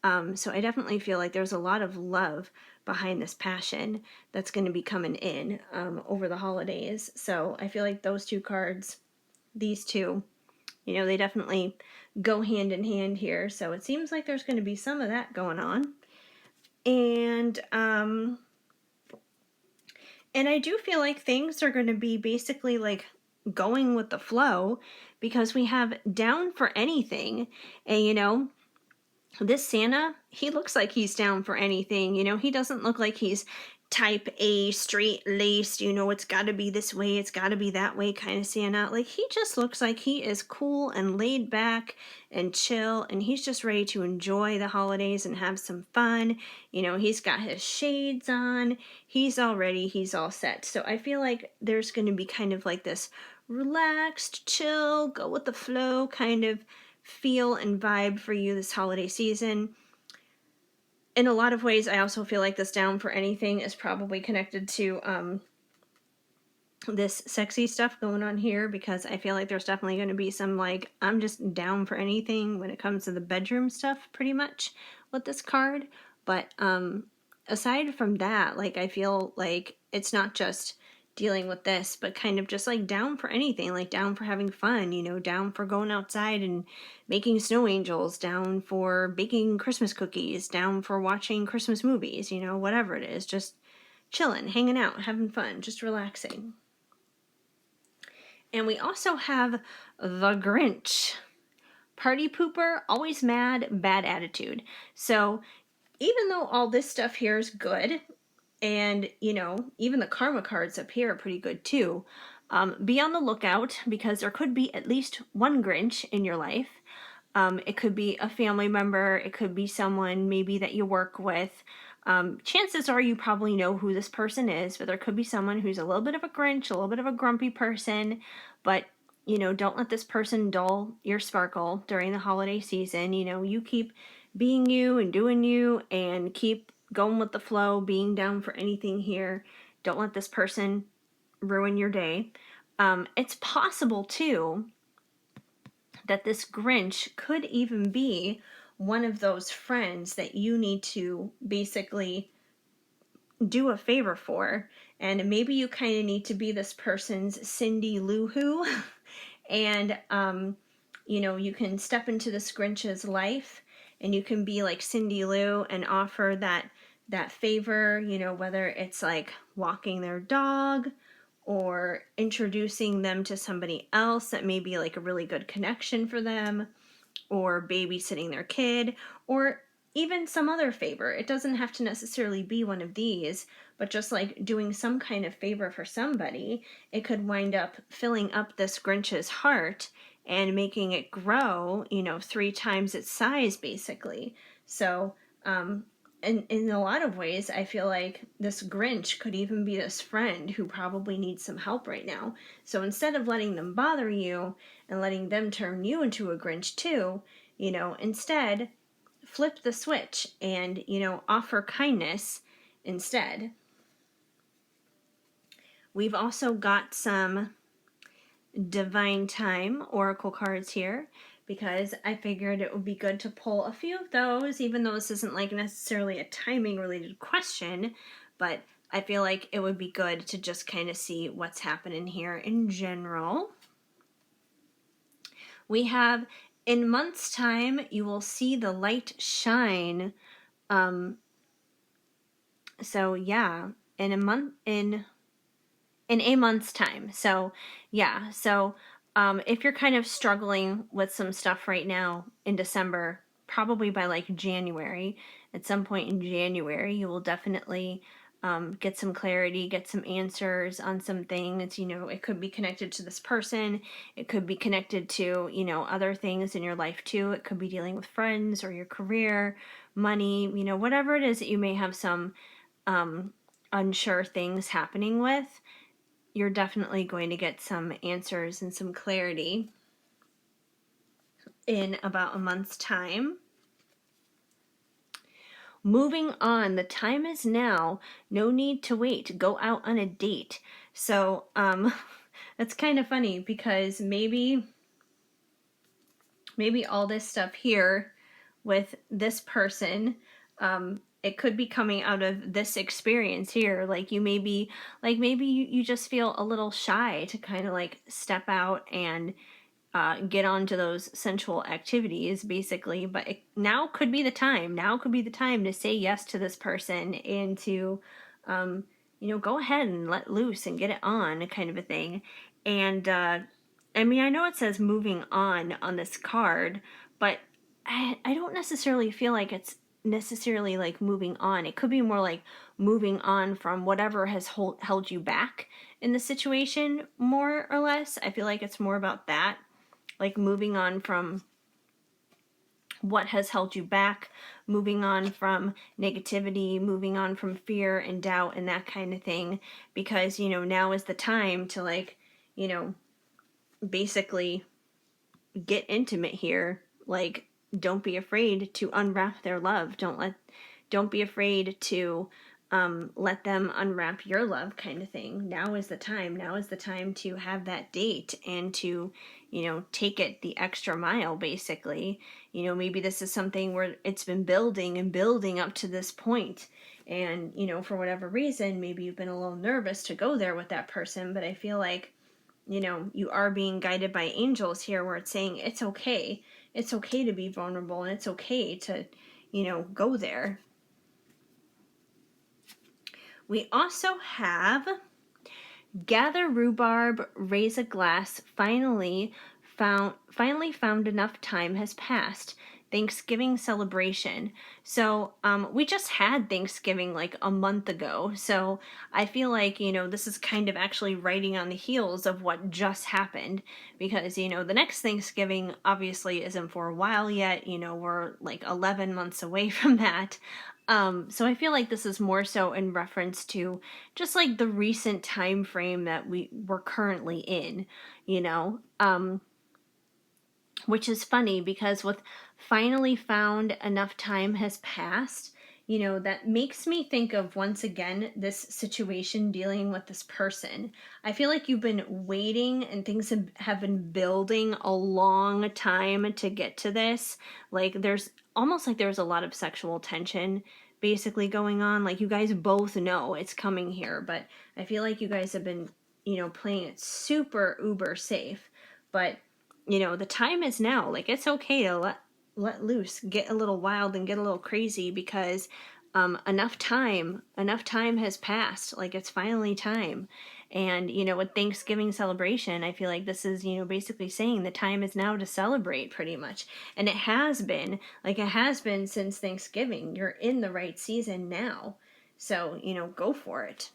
So I definitely feel like there's a lot of love behind this passion that's going to be coming in over the holidays. So I feel like those two cards, these two, they definitely go hand in hand here. So it seems like there's going to be some of that going on. And And I do feel like things are going to be basically like going with the flow, because we have down for anything. And, this Santa, he looks like he's down for anything. He doesn't look like he's type A, straight laced, it's got to be this way, it's got to be that way kind of Santa. Like, he just looks like he is cool and laid back and chill, and he's just ready to enjoy the holidays and have some fun. He's got his shades on, he's all ready, he's all set. So I feel like there's going to be kind of like this relaxed, chill, go with the flow kind of feel and vibe for you this holiday season. In a lot of ways, I also feel like this down for anything is probably connected to this sexy stuff going on here, because I feel like there's definitely going to be some like, I'm just down for anything when it comes to the bedroom stuff pretty much with this card. But aside from that, like, I feel like it's not just dealing with this, but kind of just like down for anything, like down for having fun, down for going outside and making snow angels, down for baking Christmas cookies, down for watching Christmas movies, whatever it is, just chilling, hanging out, having fun, just relaxing. And we also have the Grinch. Party pooper, always mad, bad attitude. So even though all this stuff here is good, and, even the karma cards up here are pretty good too, be on the lookout, because there could be at least one Grinch in your life. It could be a family member. It could be someone maybe that you work with. Chances are you probably know who this person is, but there could be someone who's a little bit of a Grinch, a little bit of a grumpy person. But, don't let this person dull your sparkle during the holiday season. You keep being you and doing you, and keep going with the flow, being down for anything here. Don't let this person ruin your day. It's possible, too, that this Grinch could even be one of those friends that you need to basically do a favor for. And maybe you kind of need to be this person's Cindy Lou Who. And, you can step into this Grinch's life, and you can be like Cindy Lou and offer that favor, whether it's like walking their dog, or introducing them to somebody else that may be like a really good connection for them, or babysitting their kid, or even some other favor. It doesn't have to necessarily be one of these, but just like doing some kind of favor for somebody, it could wind up filling up this Grinch's heart and making it grow, 3 times its size, basically. So, in a lot of ways, I feel like this Grinch could even be this friend who probably needs some help right now. So instead of letting them bother you and letting them turn you into a Grinch too, instead flip the switch and, offer kindness instead. We've also got some Divine Time Oracle cards here, because I figured it would be good to pull a few of those, even though this isn't like necessarily a timing related question, but I feel like it would be good to just kind of see what's happening here in general. We have, in months' time, you will see the light shine. So yeah, in a month's time. So yeah, so if you're kind of struggling with some stuff right now in December, probably by like January, at some point in January, you will definitely get some clarity, get some answers on some things. It could be connected to this person. It could be connected to, other things in your life too. It could be dealing with friends or your career, money, whatever it is that you may have some unsure things happening with. You're definitely going to get some answers and some clarity in about a month's time. Moving on, the time is now. No need to wait. Go out on a date. So, that's kind of funny, because maybe all this stuff here with this person, it could be coming out of this experience here. Like, maybe you just feel a little shy to kind of like step out and get onto those sensual activities, basically. But now could be the time. Now could be the time to say yes to this person, and to go ahead and let loose and get it on, kind of a thing. And I mean, I know it says moving on this card, but I don't necessarily feel like it's necessarily like moving on. It could be more like moving on from whatever has held you back in the situation, more or less. I feel like it's more about that, like moving on from what has held you back, moving on from negativity, moving on from fear and doubt and that kind of thing, because, now is the time to, like, basically get intimate here. Like, don't be afraid to unwrap their love. Don't be afraid to let them unwrap your love, kind of thing. Now is the time. Now is the time to have that date and to, take it the extra mile, basically. Maybe this is something where it's been building and building up to this point. And, for whatever reason, maybe you've been a little nervous to go there with that person, but I feel like, you are being guided by angels here, where it's saying it's okay. It's okay to be vulnerable, and it's okay to, go there. We also have gather rhubarb, raise a glass. Finally found enough time has passed. Thanksgiving celebration. So we just had Thanksgiving like a month ago. So I feel like, this is kind of actually riding on the heels of what just happened, because, the next Thanksgiving obviously isn't for a while yet. We're like 11 months away from that. So I feel like this is more so in reference to just like the recent time frame that we're currently in, you know. Which is funny because with finally found enough time has passed, that makes me think of, once again, this situation dealing with this person. I feel like you've been waiting and things have been building a long time to get to this. Like, there's almost like there's a lot of sexual tension basically going on. Like, you guys both know it's coming here, but I feel like you guys have been, playing it super uber safe. But the time is now. Like, it's okay to let loose, get a little wild and get a little crazy, because enough time has passed. Like, it's finally time. And with Thanksgiving celebration, I feel like this is basically saying the time is now to celebrate, pretty much. And it has been, since Thanksgiving. You're in the right season now, so go for it.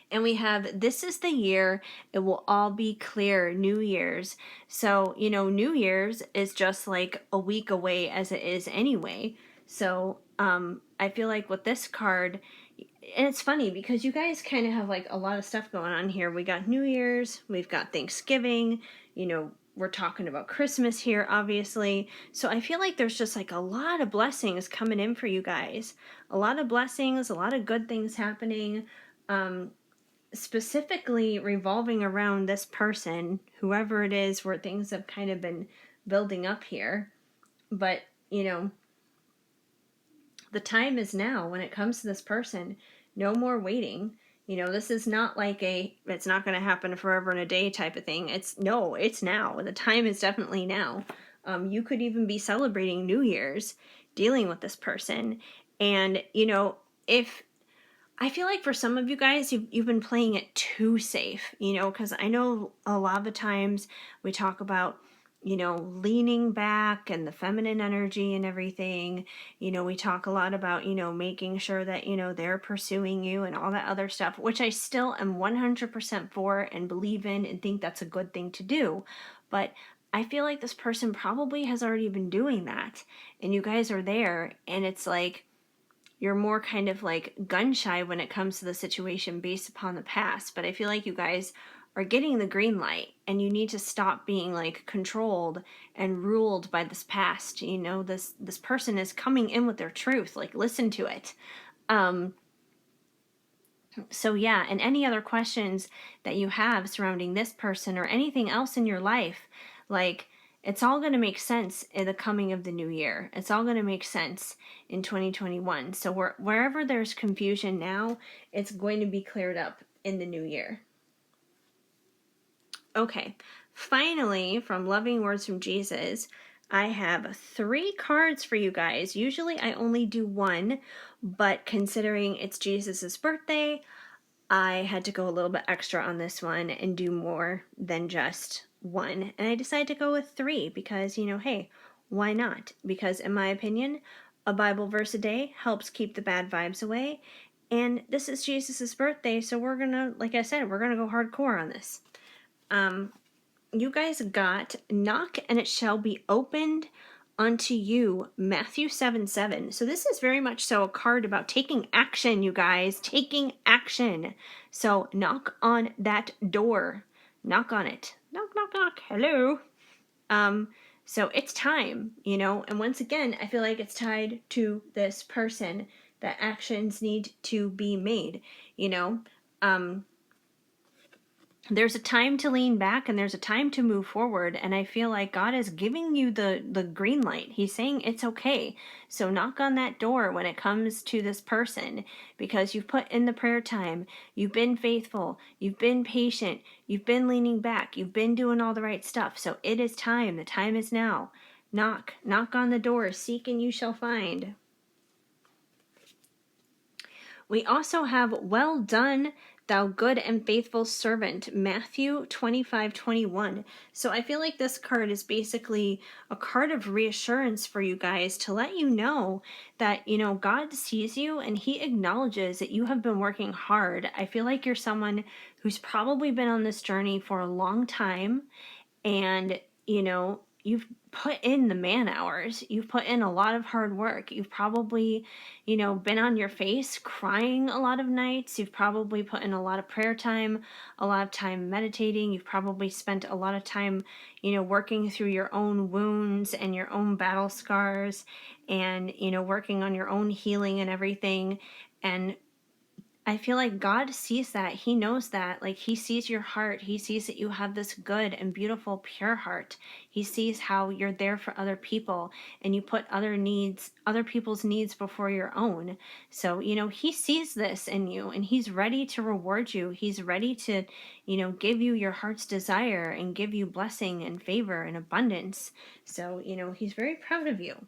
And we have, this is the year it will all be clear, New Year's. So, New Year's is just like a week away, as it is anyway. So, I feel like with this card, and it's funny because you guys kind of have like a lot of stuff going on here. We got New Year's, we've got Thanksgiving, we're talking about Christmas here, obviously. So I feel like there's just like a lot of blessings coming in for you guys. A lot of blessings, a lot of good things happening. Specifically revolving around this person, whoever it is, where things have kind of been building up here. But, the time is now when it comes to this person. No more waiting. This is not like it's not going to happen forever and a day type of thing. It's now. The time is definitely now. You could even be celebrating New Year's dealing with this person. And, if I feel like for some of you guys, you've been playing it too safe, because I know a lot of the times we talk about, leaning back and the feminine energy and everything. We talk a lot about, making sure that, they're pursuing you and all that other stuff, which I still am 100% for and believe in and think that's a good thing to do. But I feel like this person probably has already been doing that, and you guys are there, and it's like, you're more kind of like gun shy when it comes to the situation based upon the past. But I feel like you guys are getting the green light, and you need to stop being like controlled and ruled by this past. This person is coming in with their truth. Like, listen to it. So yeah, and any other questions that you have surrounding this person or anything else in your life, like, it's all going to make sense in the coming of the new year. It's all going to make sense in 2021. So wherever there's confusion now, it's going to be cleared up in the new year. Okay, finally, from Loving Words from Jesus, I have 3 cards for you guys. Usually I only do 1, but considering it's Jesus's birthday, I had to go a little bit extra on this one and do more than just 1. And I decided to go with 3 because, hey, why not? Because in my opinion, a Bible verse a day helps keep the bad vibes away. And this is Jesus's birthday, so we're gonna, like I said, we're gonna go hardcore on this. You guys got knock and it shall be opened unto you, Matthew 7:7. So this is very much so a card about taking action, you guys, taking action. So knock on that door. Knock on it. Knock, knock, knock. Hello. So it's time, and once again, I feel like it's tied to this person that actions need to be made, there's a time to lean back and there's a time to move forward, and I feel like God is giving you the green light. He's saying it's okay. So knock on that door when it comes to this person, because you've put in the prayer time, you've been faithful, you've been patient, you've been leaning back, you've been doing all the right stuff. So it is time. The time is now. Knock on the door. Seek and you shall find. We also have well done, thou good and faithful servant, Matthew 25:21. So I feel like this card is basically a card of reassurance for you guys to let you know that, God sees you and he acknowledges that you have been working hard. I feel like you're someone who's probably been on this journey for a long time, and you've put in the man hours, you've put in a lot of hard work, you've probably been on your face crying a lot of nights, you've probably put in a lot of prayer time, a lot of time meditating, you've probably spent a lot of time working through your own wounds and your own battle scars, and working on your own healing and everything. And I feel like God sees that. He knows that. Like, he sees your heart. He sees that you have this good and beautiful, pure heart. He sees how you're there for other people and you put other people's needs before your own. So, he sees this in you and he's ready to reward you. He's ready to, give you your heart's desire and give you blessing and favor and abundance. So, he's very proud of you.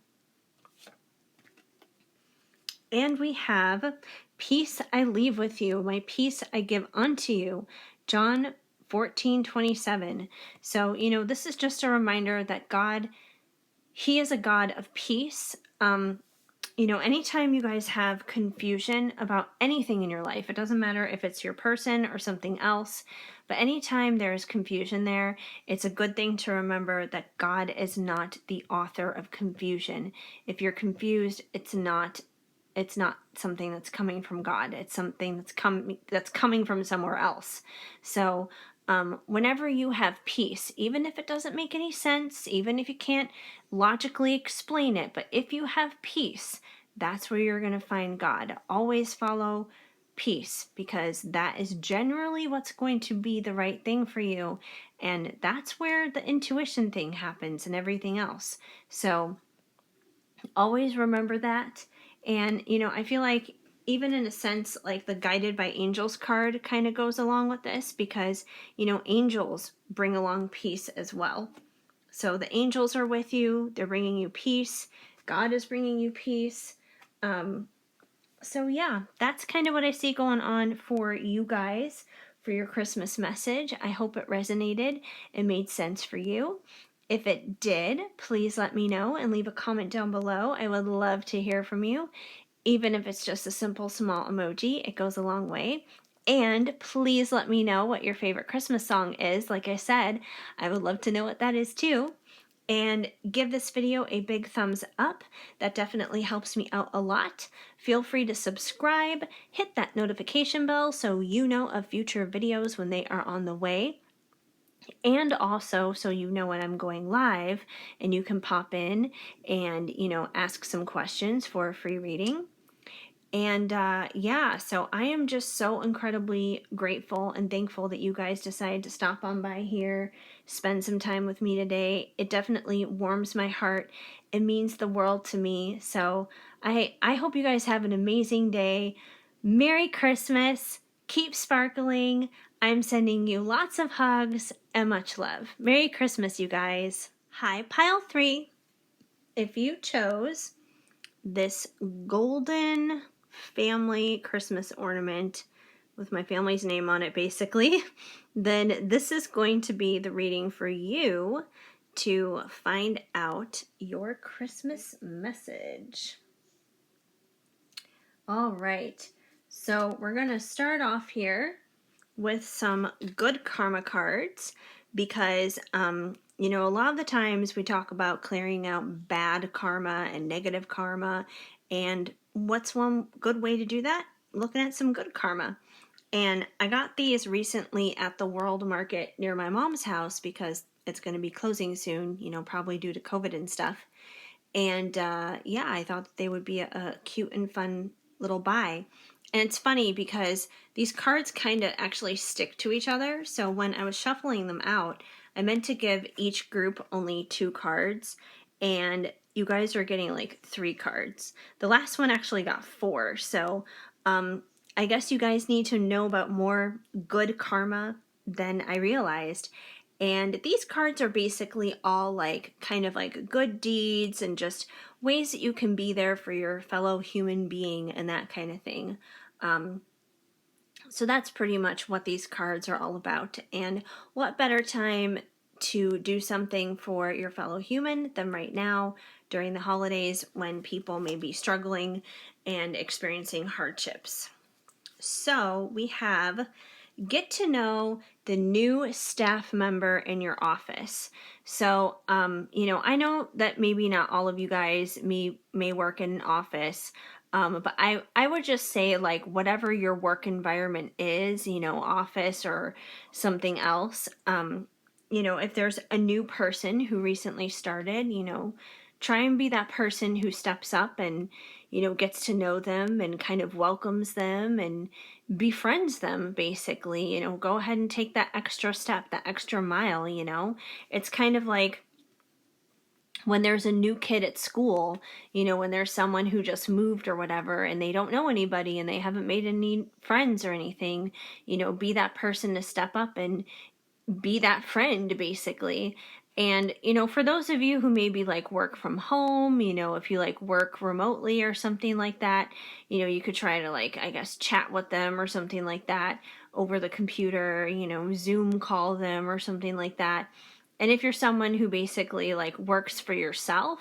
And we have, peace I leave with you, my peace I give unto you, John 14:27. So, this is just a reminder that God, he is a God of peace. Anytime you guys have confusion about anything in your life, it doesn't matter if it's your person or something else, but anytime there's confusion there, it's a good thing to remember that God is not the author of confusion. If you're confused, it's not something that's coming from God. It's something that's coming from somewhere else. So whenever you have peace, even if it doesn't make any sense, even if you can't logically explain it, but if you have peace, that's where you're going to find God. Always follow peace, because that is generally what's going to be the right thing for you. And that's where the intuition thing happens and everything else. So always remember that. And, I feel like even in a sense, like the guided by angels card kind of goes along with this, because, angels bring along peace as well. So the angels are with you. They're bringing you peace. God is bringing you peace. So yeah, that's kind of what I see going on for you guys for your Christmas message. I hope it resonated and made sense for you. If it did, please let me know and leave a comment down below. I would love to hear from you. Even if it's just a simple small emoji, it goes a long way. And please let me know what your favorite Christmas song is. Like I said, I would love to know what that is too. And give this video a big thumbs up. That definitely helps me out a lot. Feel free to subscribe, hit that notification bell so you know of future videos when they are on the way. And also so you know when I'm going live and you can pop in and, ask some questions for a free reading. And yeah, so I am just so incredibly grateful and thankful that you guys decided to stop on by here, spend some time with me today. It definitely warms my heart. It means the world to me. So I hope you guys have an amazing day. Merry Christmas. Keep sparkling. I'm sending you lots of hugs and much love. Merry Christmas, you guys. Hi, Pile 3. if you chose this golden family Christmas ornament with my family's name on it, basically, then this is going to be the reading for you to find out your Christmas message. All right, so we're going to start off here with some good karma cards because, you know, a lot of the times we talk about clearing out bad karma and negative karma. And what's one good way to do that? Looking at some good karma. And I got these recently at the World Market near my mom's house because it's going to be closing soon, you know, probably due to COVID and stuff. And yeah, I thought that they would be a cute and fun little buy. And it's funny because these cards kind of actually stick to each other. So when I was shuffling them out, I meant to give each group only 2 cards. And you guys are getting like 3 cards. The last one actually got 4. So I guess you guys need to know about more good karma than I realized. And these cards are basically all like kind of like good deeds and just ways that you can be there for your fellow human being and that kind of thing. So that's pretty much what these cards are all about. And what better time to do something for your fellow human than right now during the holidays when people may be struggling and experiencing hardships. So we have get to know the new staff member in your office. So, you know, I know that maybe not all of you guys may work in an office, but I would just say like whatever your work environment is, you know, office or something else, you know, if there's a new person who recently started, you know, try and be that person who steps up and, you know, gets to know them and kind of welcomes them and befriends them, basically. You know, go ahead and take that extra step, that extra mile, you know. It's kind of like when there's a new kid at school, you know, when there's someone who just moved or whatever and they don't know anybody and they haven't made any friends or anything, you know, be that person to step up and be that friend, basically. And, you know, for those of you who maybe like work from home, you know, if you like work remotely or something like that, you know, you could try to like, I guess, chat with them or something like that over the computer, you know, Zoom call them or something like that. And if you're someone who basically like works for yourself,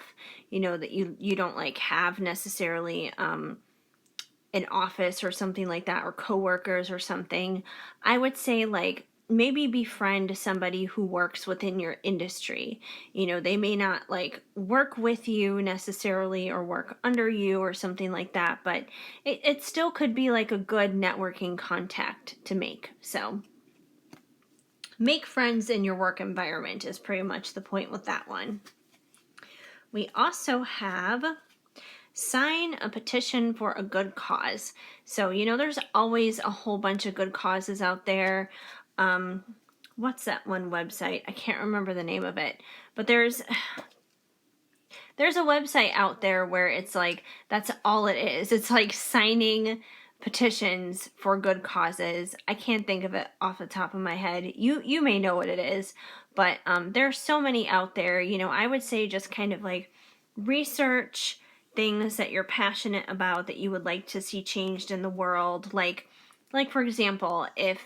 you know, that you don't like have necessarily an office or something like that or coworkers or something, I would say like maybe befriend somebody who works within your industry. You know, they may not like work with you necessarily or work under you or something like that, but it still could be like a good networking contact to make. So make friends in your work environment is pretty much the point with that one. We also have sign a petition for a good cause. So, you know, there's always a whole bunch of good causes out there. What's that one website? I can't remember the name of it, but there's a website out there where it's like, that's all it is. It's like signing petitions for good causes. I can't think of it off the top of my head. You may know what it is, but there's so many out there. You know, I would say just kind of like research things that you're passionate about that you would like to see changed in the world. Like for example, if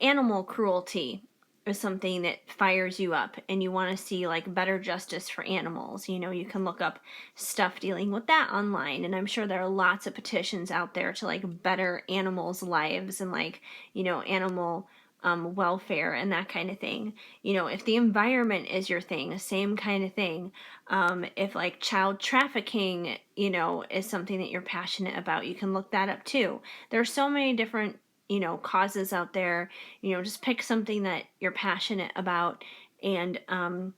animal cruelty is something that fires you up and you want to see like better justice for animals, you know, you can look up stuff dealing with that online, and I'm sure there are lots of petitions out there to like better animals' lives and like, you know, animal welfare and that kind of thing. You know, if the environment is your thing, same kind of thing. If like child trafficking, you know, is something that you're passionate about, you can look that up too. There are so many different, you know, causes out there. You know, just pick something that you're passionate about, and I'm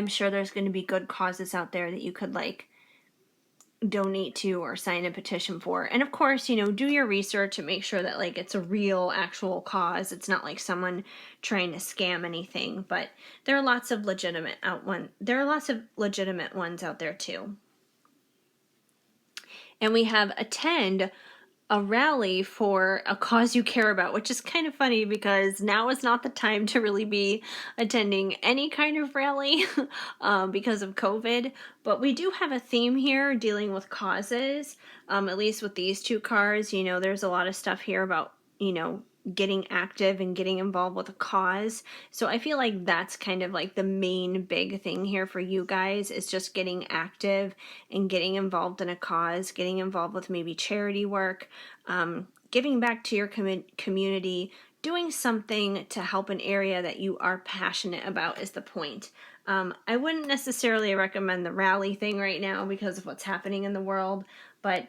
sure there's going to be good causes out there that you could like donate to or sign a petition for. And of course, you know, do your research and make sure that like it's a real actual cause. It's not like someone trying to scam anything, but there are lots of legitimate ones out there too. And we have attend a rally for a cause you care about, which is kind of funny because now is not the time to really be attending any kind of rally because of COVID. But we do have a theme here dealing with causes, at least with these two cards. There's a lot of stuff here about, getting active and getting involved with a cause. So I feel like that's kind of like the main big thing here for you guys is just getting active and getting involved in a cause, getting involved with maybe charity work, giving back to your community, doing something to help an area that you are passionate about is the point. I wouldn't necessarily recommend the rally thing right now because of what's happening in the world, but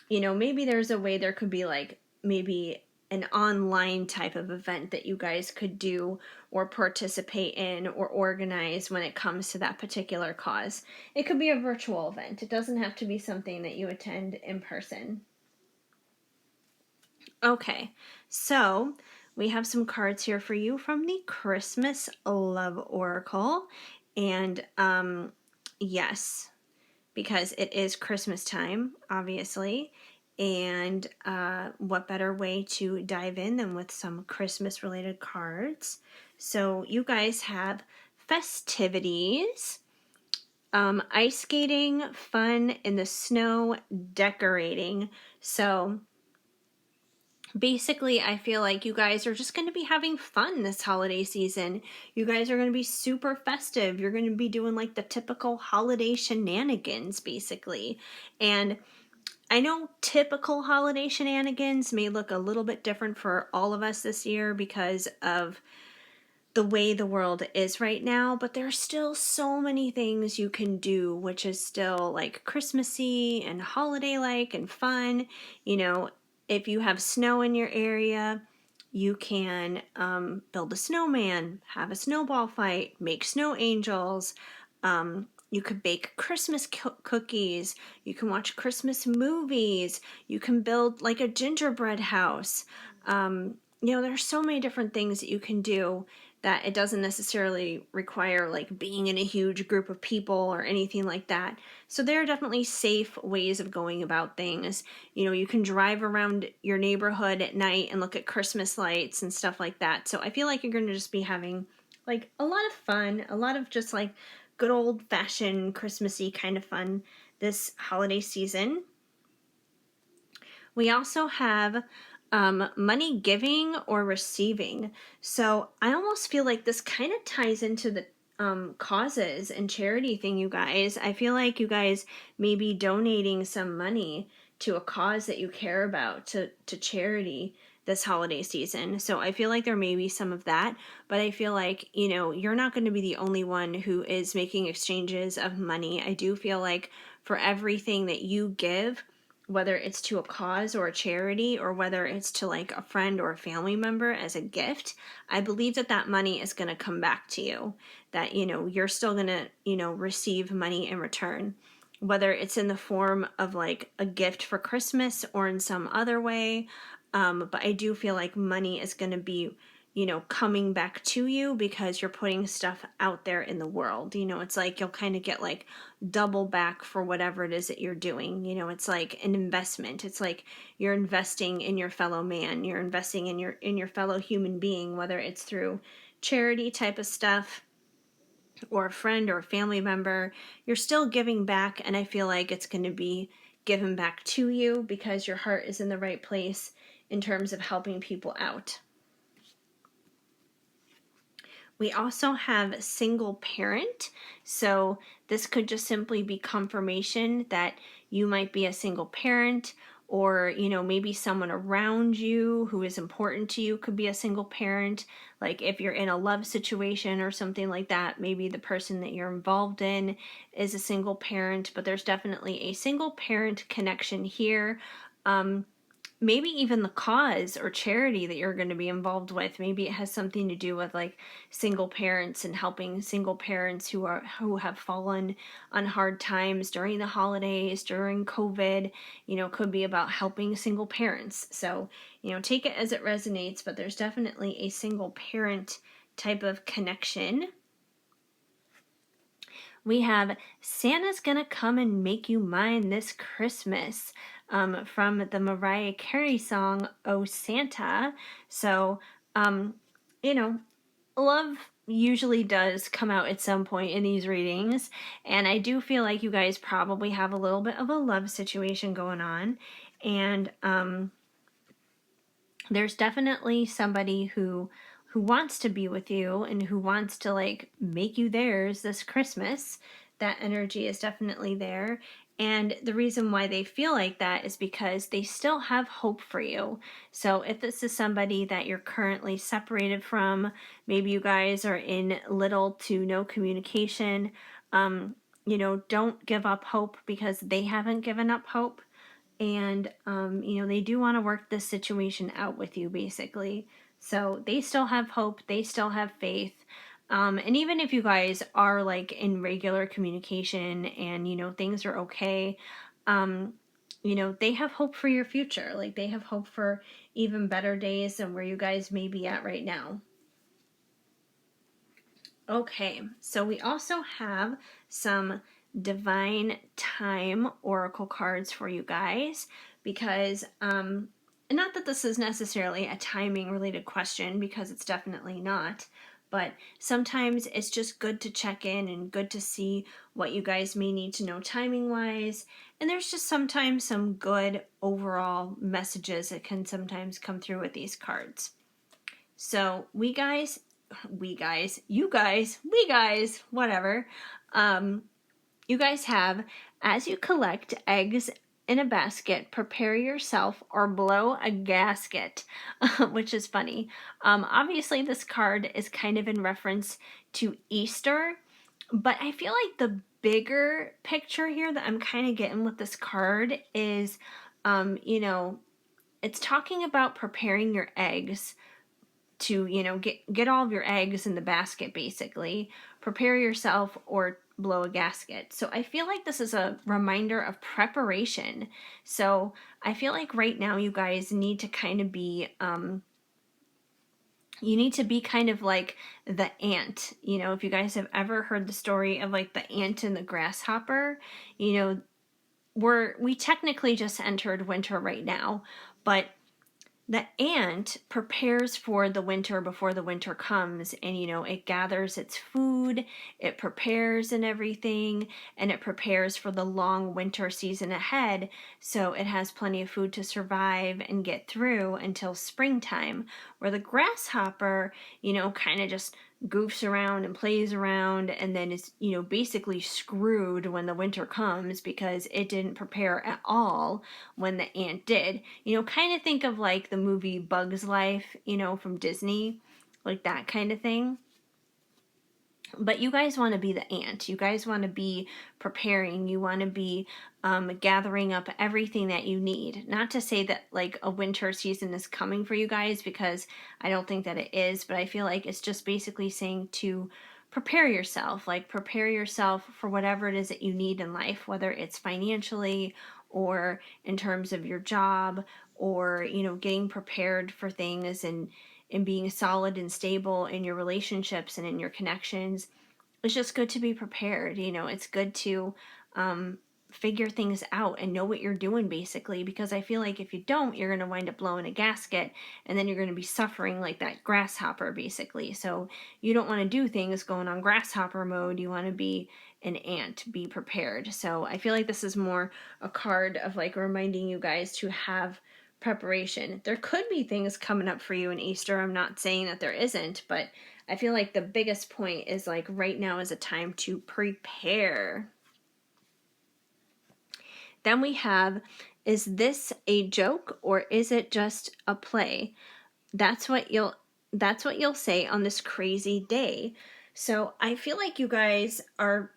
maybe there's a way there could be like maybe an online type of event that you guys could do or participate in or organize when it comes to that particular cause. It could be a virtual event. It doesn't have to be something that you attend in person. Okay, so we have some cards here for you from the Christmas Love Oracle. And yes, because it is Christmas time, obviously. And what better way to dive in than with some Christmas related cards? So you guys have festivities, ice skating, fun in the snow, decorating. So basically, I feel like you guys are just going to be having fun this holiday season. You guys are going to be super festive. You're going to be doing like the typical holiday shenanigans, basically. And I know typical holiday shenanigans may look a little bit different for all of us this year because of the way the world is right now, but there's still so many things you can do, which is still like Christmassy and holiday like and fun. If you have snow in your area, you can build a snowman, have a snowball fight, make snow angels. You could bake Christmas cookies. You can watch Christmas movies. You can build like a gingerbread house. There's so many different things that you can do that it doesn't necessarily require like being in a huge group of people or anything like that. So there are definitely safe ways of going about things. You can drive around your neighborhood at night and look at Christmas lights and stuff like that. So I feel like you're going to just be having like a lot of fun, a lot of just like good old fashioned Christmassy kind of fun this holiday season. We also have money giving or receiving. So I almost feel like this kind of ties into the causes and charity thing, you guys. I feel like you guys may be donating some money to a cause that you care about, to charity this holiday season. So I feel like there may be some of that, but I feel like, you're not going to be the only one who is making exchanges of money. I do feel like for everything that you give, whether it's to a cause or a charity or whether it's to like a friend or a family member as a gift, I believe that that money is going to come back to you, that you're still going to receive money in return, whether it's in the form of like a gift for Christmas or in some other way. But I do feel like money is going to be coming back to you because you're putting stuff out there in the world. It's like you'll kind of get like double back for whatever it is that you're doing. It's like an investment. It's like you're investing in your fellow man. You're investing in your fellow human being, whether it's through charity type of stuff or a friend or a family member. You're still giving back, and I feel like it's going to be given back to you because your heart is in the right place in terms of helping people out. We also have single parent. So this could just simply be confirmation that you might be a single parent, or maybe someone around you who is important to you could be a single parent. Like if you're in a love situation or something like that, maybe the person that you're involved in is a single parent, but there's definitely a single parent connection here. Maybe even the cause or charity that you're going to be involved with, maybe it has something to do with like single parents and helping single parents who have fallen on hard times during the holidays, during COVID. Could be about helping single parents. So take it as it resonates, but there's definitely a single parent type of connection. We have Santa's Gonna Come and Make You Mine This Christmas, from the Mariah Carey song, Oh Santa. So, um, you know, love usually does come out at some point in these readings, and I do feel like you guys probably have a little bit of a love situation going on, and there's definitely somebody who wants to be with you and who wants to like make you theirs this Christmas. That energy is definitely there. And the reason why they feel like that is because they still have hope for you. So if this is somebody that you're currently separated from, maybe you guys are in little to no communication, don't give up hope because they haven't given up hope. And they do want to work this situation out with you, basically. So they still have hope, they still have faith. And even if you guys are like in regular communication and things are okay, they have hope for your future. Like they have hope for even better days than where you guys may be at right now. Okay, so we also have some divine time oracle cards for you guys because not that this is necessarily a timing related question, because it's definitely not, but sometimes it's just good to check in and good to see what you guys may need to know timing wise, and there's just sometimes some good overall messages that can sometimes come through with these cards. So we guys, whatever. You guys have, as you collect eggs in a basket, prepare yourself or blow a gasket, which is funny. Obviously, this card is kind of in reference to Easter, but I feel like the bigger picture here that I'm kind of getting with this card is, it's talking about preparing your eggs to get all of your eggs in the basket, basically prepare yourself or blow a gasket. So I feel like this is a reminder of preparation. So I feel like right now you guys need to kind of be kind of like the ant. If you guys have ever heard the story of like the ant and the grasshopper, we technically just entered winter right now, but the ant prepares for the winter before the winter comes, and it gathers its food, it prepares and everything, and it prepares for the long winter season ahead, so it has plenty of food to survive and get through until springtime, where the grasshopper kind of just goofs around and plays around and then is basically screwed when the winter comes because it didn't prepare at all when the ant did. Kind of think of like the movie Bugs Life, from Disney, like that kind of thing. But you guys want to be the ant. You guys want to be preparing. You want to be gathering up everything that you need. Not to say that like a winter season is coming for you guys, because I don't think that it is, but I feel like it's just basically saying to prepare yourself. Like prepare yourself for whatever it is that you need in life, whether it's financially or in terms of your job, or getting prepared for things and being solid and stable in your relationships and in your connections. It's just good to be prepared. It's good to figure things out and know what you're doing, basically, because I feel like if you don't, you're going to wind up blowing a gasket and then you're going to be suffering like that grasshopper, basically. So you don't want to do things going on grasshopper mode. You want to be an ant, be prepared. So I feel like this is more a card of like reminding you guys to have preparation. There could be things coming up for you in Easter. I'm not saying that there isn't, but I feel like the biggest point is like right now is a time to prepare. Then we have, is this a joke or is it just a play? That's what you'll say on this crazy day. So I feel like you guys are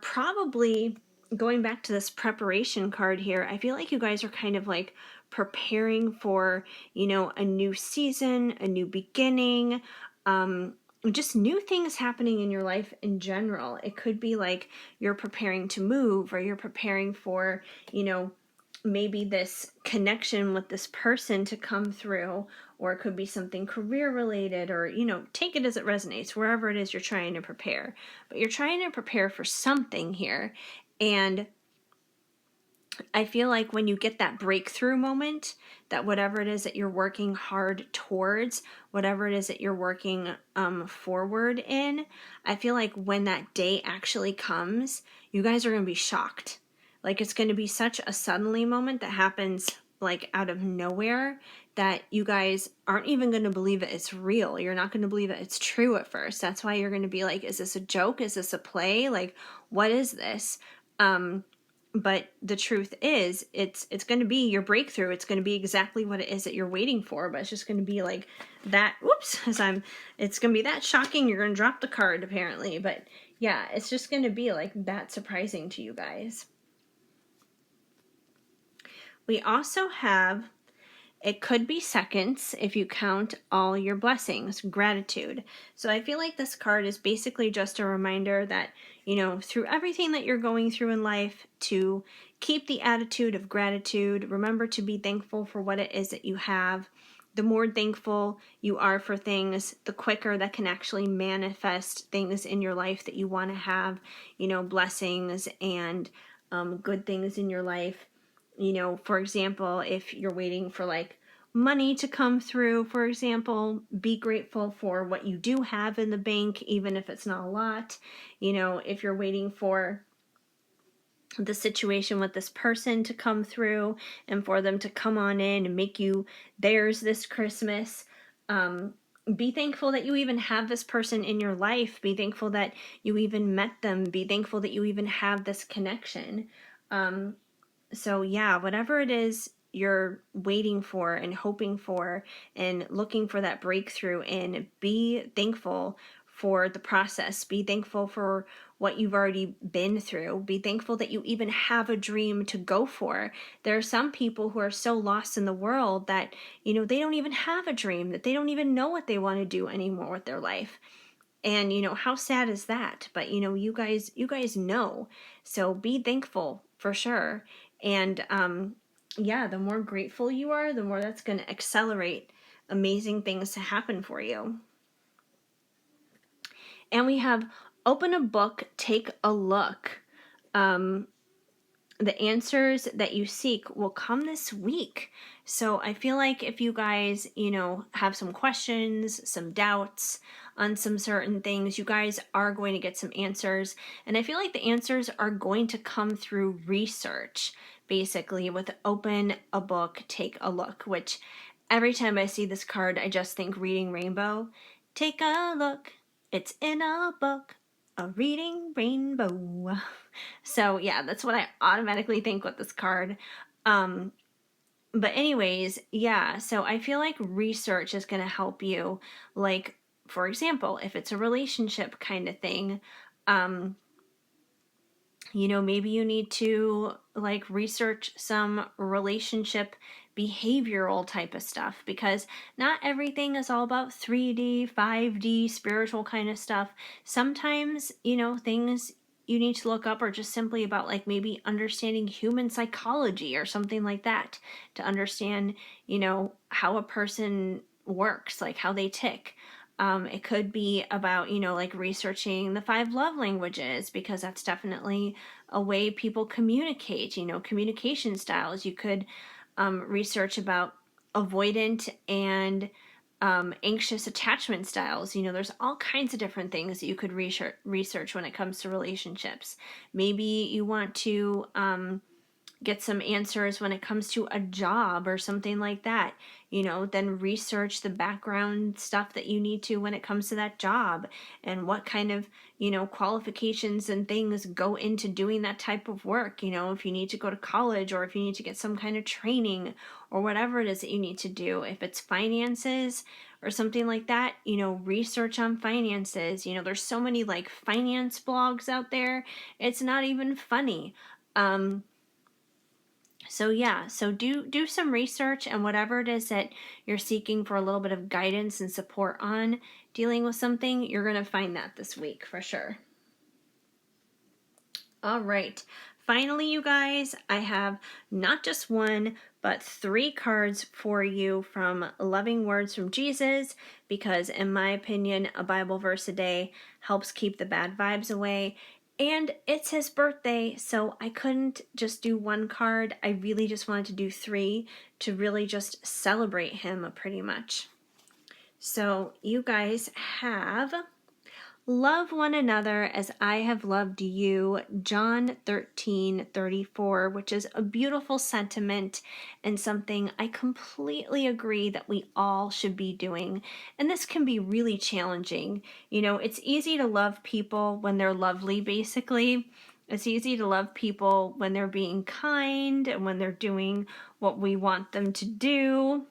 probably going back to this preparation card here. I feel like you guys are kind of like preparing for, a new season, a new beginning, just new things happening in your life in general. It could be like you're preparing to move, or you're preparing for, maybe this connection with this person to come through, or it could be something career related, or, take it as it resonates, wherever it is you're trying to prepare. But you're trying to prepare for something here. And I feel like when you get that breakthrough moment, that whatever it is that you're working hard towards, whatever it is that you're working forward in, I feel like when that day actually comes, you guys are going to be shocked. Like, it's going to be such a suddenly moment that happens like out of nowhere that you guys aren't even going to believe that it's real. You're not going to believe that it's true at first. That's why you're going to be like, is this a joke? Is this a play? Like, what is this? But the truth is, it's going to be your breakthrough. It's going to be exactly what it is that you're waiting for, but it's just going to be like that. Whoops, it's going to be that shocking. You're going to drop the card apparently, but yeah, it's just going to be like that surprising to you guys. We also have, it could be seconds if you count all your blessings, gratitude. So I feel like this card is basically just a reminder that, through everything that you're going through in life, to keep the attitude of gratitude. Remember to be thankful for what it is that you have. The more thankful you are for things, the quicker that can actually manifest things in your life that you want to have, blessings and good things in your life. For example, if you're waiting for like money to come through, for example, be grateful for what you do have in the bank, even if it's not a lot. If you're waiting for the situation with this person to come through and for them to come on in and make you theirs this Christmas, be thankful that you even have this person in your life. Be thankful that you even met them. Be thankful that you even have this connection. So yeah, whatever it is you're waiting for and hoping for and looking for that breakthrough in, be thankful for the process. Be thankful for what you've already been through. Be thankful that you even have a dream to go for. There are some people who are so lost in the world that, they don't even have a dream, that they don't even know what they want to do anymore with their life. And, how sad is that? But, you guys know. So be thankful for sure. And, yeah, the more grateful you are, the more that's going to accelerate amazing things to happen for you. And we have open a book, take a look. The answers that you seek will come this week. So I feel like if you guys, have some questions, some doubts on some certain things, you guys are going to get some answers. And I feel like the answers are going to come through research, basically, with open a book, take a look, which every time I see this card, I just think Reading Rainbow. Take a look, it's in a book, a reading rainbow. So yeah, that's what I automatically think with this card. But anyways, yeah, so I feel like research is going to help you. Like, for example, if it's a relationship kind of thing, maybe you need to like research some relationship behavioral type of stuff, because not everything is all about 3D, 5D, spiritual kind of stuff. Sometimes, things you need to look up are just simply about like maybe understanding human psychology or something like that, to understand, how a person works, like how they tick. It could be about, like researching the 5 love languages, because that's definitely a way people communicate, communication styles. You could research about avoidant and anxious attachment styles. There's all kinds of different things that you could research when it comes to relationships. Maybe you want to get some answers when it comes to a job or something like that. Then research the background stuff that you need to when it comes to that job, and what kind of, qualifications and things go into doing that type of work. If you need to go to college, or if you need to get some kind of training, or whatever it is that you need to do. If it's finances or something like that, research on finances. There's so many like finance blogs out there. It's not even funny. So yeah, so do some research, and whatever it is that you're seeking for a little bit of guidance and support on dealing with something, you're going to find that this week for sure. All right. finally, you guys, I have not just one, but 3 cards for you from Loving Words from Jesus, because in my opinion, a Bible verse a day helps keep the bad vibes away. And it's his birthday, so I couldn't just do 1 card. I really just wanted to do 3 to really just celebrate him pretty much. So you guys have love one another as I have loved you, John 13:34, which is a beautiful sentiment and something I completely agree that we all should be doing. And this can be really challenging. You know, it's easy to love people when they're lovely, basically. It's easy to love people when they're being kind and when they're doing what we want them to do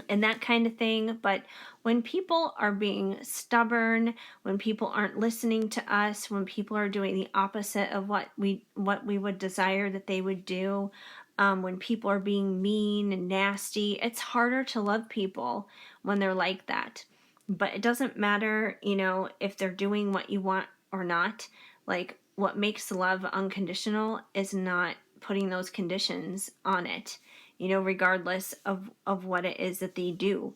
and that kind of thing. But when people are being stubborn, when people aren't listening to us, when people are doing the opposite of what we would desire that they would do, when people are being mean and nasty, it's harder to love people when they're like that. But it doesn't matter, you know, if they're doing what you want or not. Like, what makes love unconditional is not putting those conditions on it, you know, regardless of what it is that they do.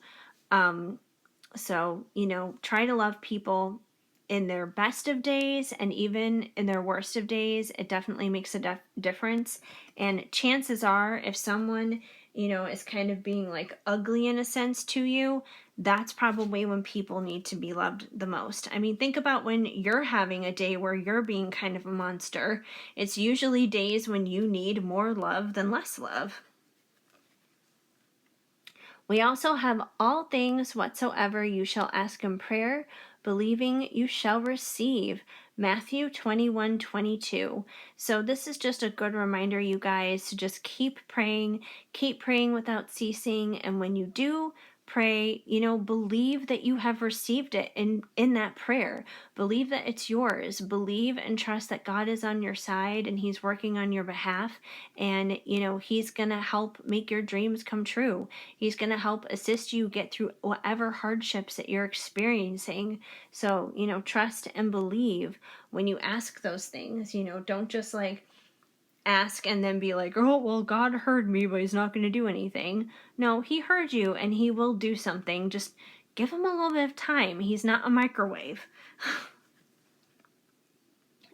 So, you know, try to love people in their best of days and even in their worst of days. It definitely makes a difference. And chances are, if someone, you know, is kind of being like ugly in a sense to you, that's probably when people need to be loved the most. I mean, think about when you're having a day where you're being kind of a monster. It's usually days when you need more love than less love. We also have all things whatsoever you shall ask in prayer, believing you shall receive. Matthew 21:22. So this is just a good reminder, you guys, to just keep praying without ceasing. And when you do pray, you know, believe that you have received it in that prayer. Believe that it's yours. Believe and trust that God is on your side and he's working on your behalf. And, you know, he's going to help make your dreams come true. He's going to help assist you get through whatever hardships that you're experiencing. So, you know, trust and believe when you ask those things. You know, don't just like ask and then be like, oh, well, God heard me, but he's not going to do anything. No, he heard you and he will do something. Just give him a little bit of time. He's not a microwave.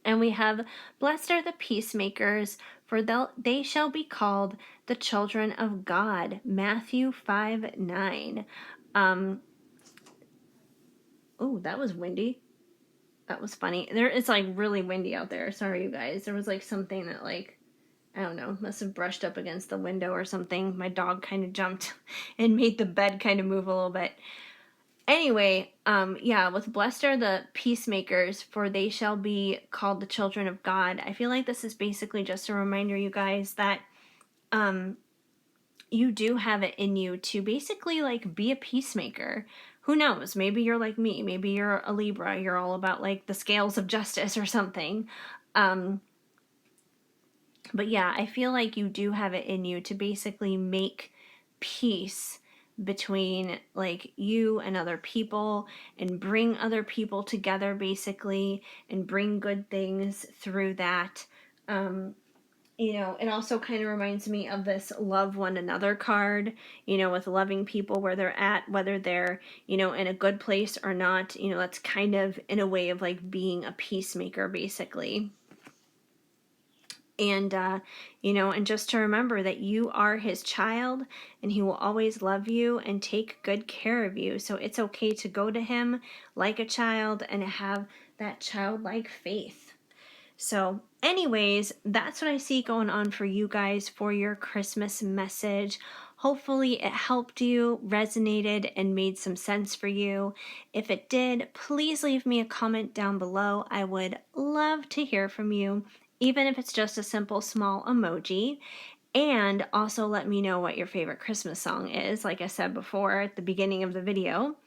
And we have, blessed are the peacemakers, for they shall be called the children of God. Matthew 5:9. Oh, that was windy. That was funny. It's like really windy out there. Sorry, you guys. There was like something that like, I don't know, must have brushed up against the window or something. My dog kind of jumped and made the bed kind of move a little bit. Anyway, yeah, with blessed are the peacemakers, for they shall be called the children of God. I feel like this is basically just a reminder, you guys, that you do have it in you to basically like be a peacemaker. Who knows? Maybe you're like me. Maybe you're a Libra. You're all about like the scales of justice or something. But yeah, I feel like you do have it in you to basically make peace between like you and other people and bring other people together basically and bring good things through that. You know, it also kind of reminds me of this love one another card, you know, with loving people where they're at, whether they're, you know, in a good place or not. You know, that's kind of in a way of like being a peacemaker basically. And, you know, and just to remember that you are his child and he will always love you and take good care of you. So it's okay to go to him like a child and have that childlike faith. So anyways, that's what I see going on for you guys for your Christmas message. Hopefully it helped you, resonated, and made some sense for you. If it did, please leave me a comment down below. I would love to hear from you, even if it's just a simple small emoji. And also let me know what your favorite Christmas song is, like I said before at the beginning of the video.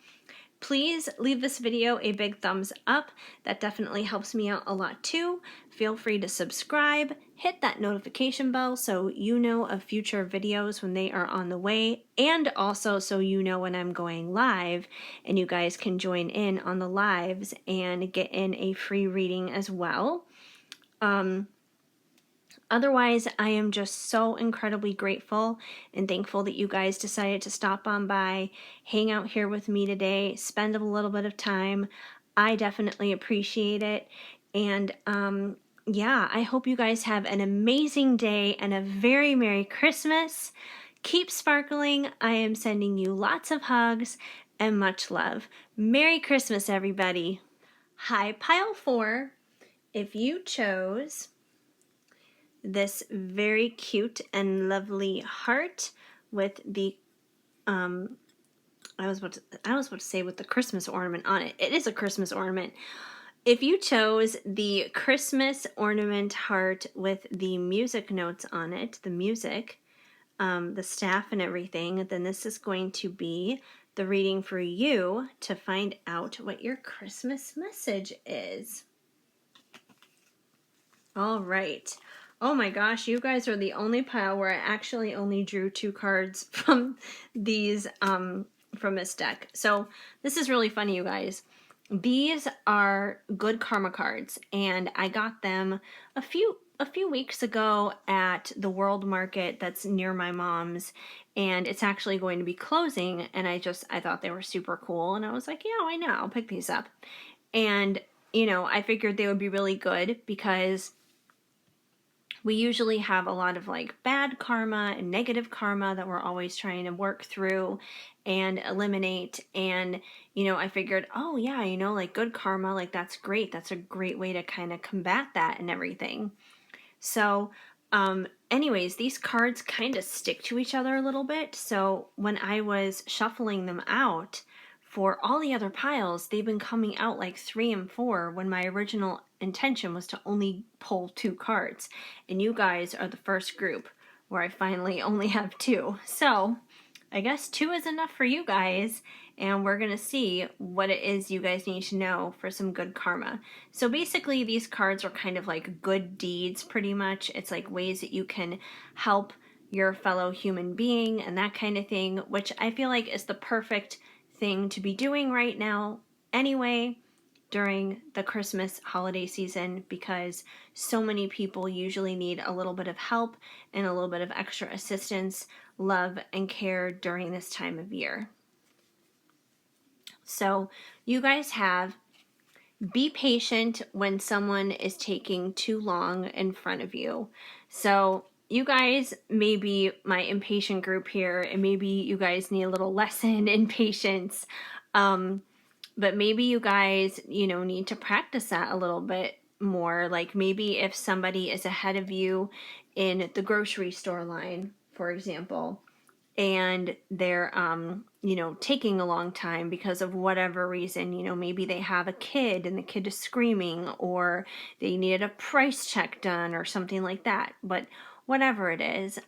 Please leave this video a big thumbs up. That definitely helps me out a lot too. Feel free to subscribe, hit that notification bell so you know of future videos when they are on the way, and also so you know when I'm going live and you guys can join in on the lives and get in a free reading as well. Otherwise, I am just so incredibly grateful and thankful that you guys decided to stop on by, hang out here with me today, spend a little bit of time. I definitely appreciate it. And yeah, I hope you guys have an amazing day and a very Merry Christmas. Keep sparkling. I am sending you lots of hugs and much love. Merry Christmas, everybody. Hi, Pile 4. If you chose this very cute and lovely heart with the I was about to say with the Christmas ornament on it. It is a Christmas ornament. If you chose the Christmas ornament heart with the music notes on it, the music, the staff and everything, then this is going to be the reading for you to find out what your Christmas message is. All right. Oh my gosh, you guys are the only pile where I actually only drew 2 cards from these from this deck. So this is really funny, you guys. These are good karma cards, and I got them a few weeks ago at the World Market that's near my mom's, and it's actually going to be closing, and I thought they were super cool, and I was like, yeah, why not? I'll pick these up. And I figured they would be really good because we usually have a lot of like bad karma and negative karma that we're always trying to work through and eliminate. And, I figured, oh yeah, like good karma, like that's great. That's a great way to kind of combat that and everything. So, anyways, these cards kind of stick to each other a little bit. So when I was shuffling them out, for all the other piles, they've been coming out like 3 and 4 when my original intention was to only pull 2 cards. And you guys are the first group where I finally only have 2. So I guess 2 is enough for you guys, and we're going to see what it is you guys need to know for some good karma. So basically, these cards are kind of like good deeds, pretty much. It's like ways that you can help your fellow human being and that kind of thing, which I feel like is the perfect thing to be doing right now anyway during the Christmas holiday season, because so many people usually need a little bit of help and a little bit of extra assistance, love, and care during this time of year. So you guys have: be patient when someone is taking too long in front of you. So you guys may be my impatient group here, and maybe you guys need a little lesson in patience. But maybe you guys, need to practice that a little bit more. Like maybe if somebody is ahead of you in the grocery store line, for example, and they're taking a long time because of whatever reason, maybe they have a kid and the kid is screaming, or they needed a price check done or something like that. But whatever it is,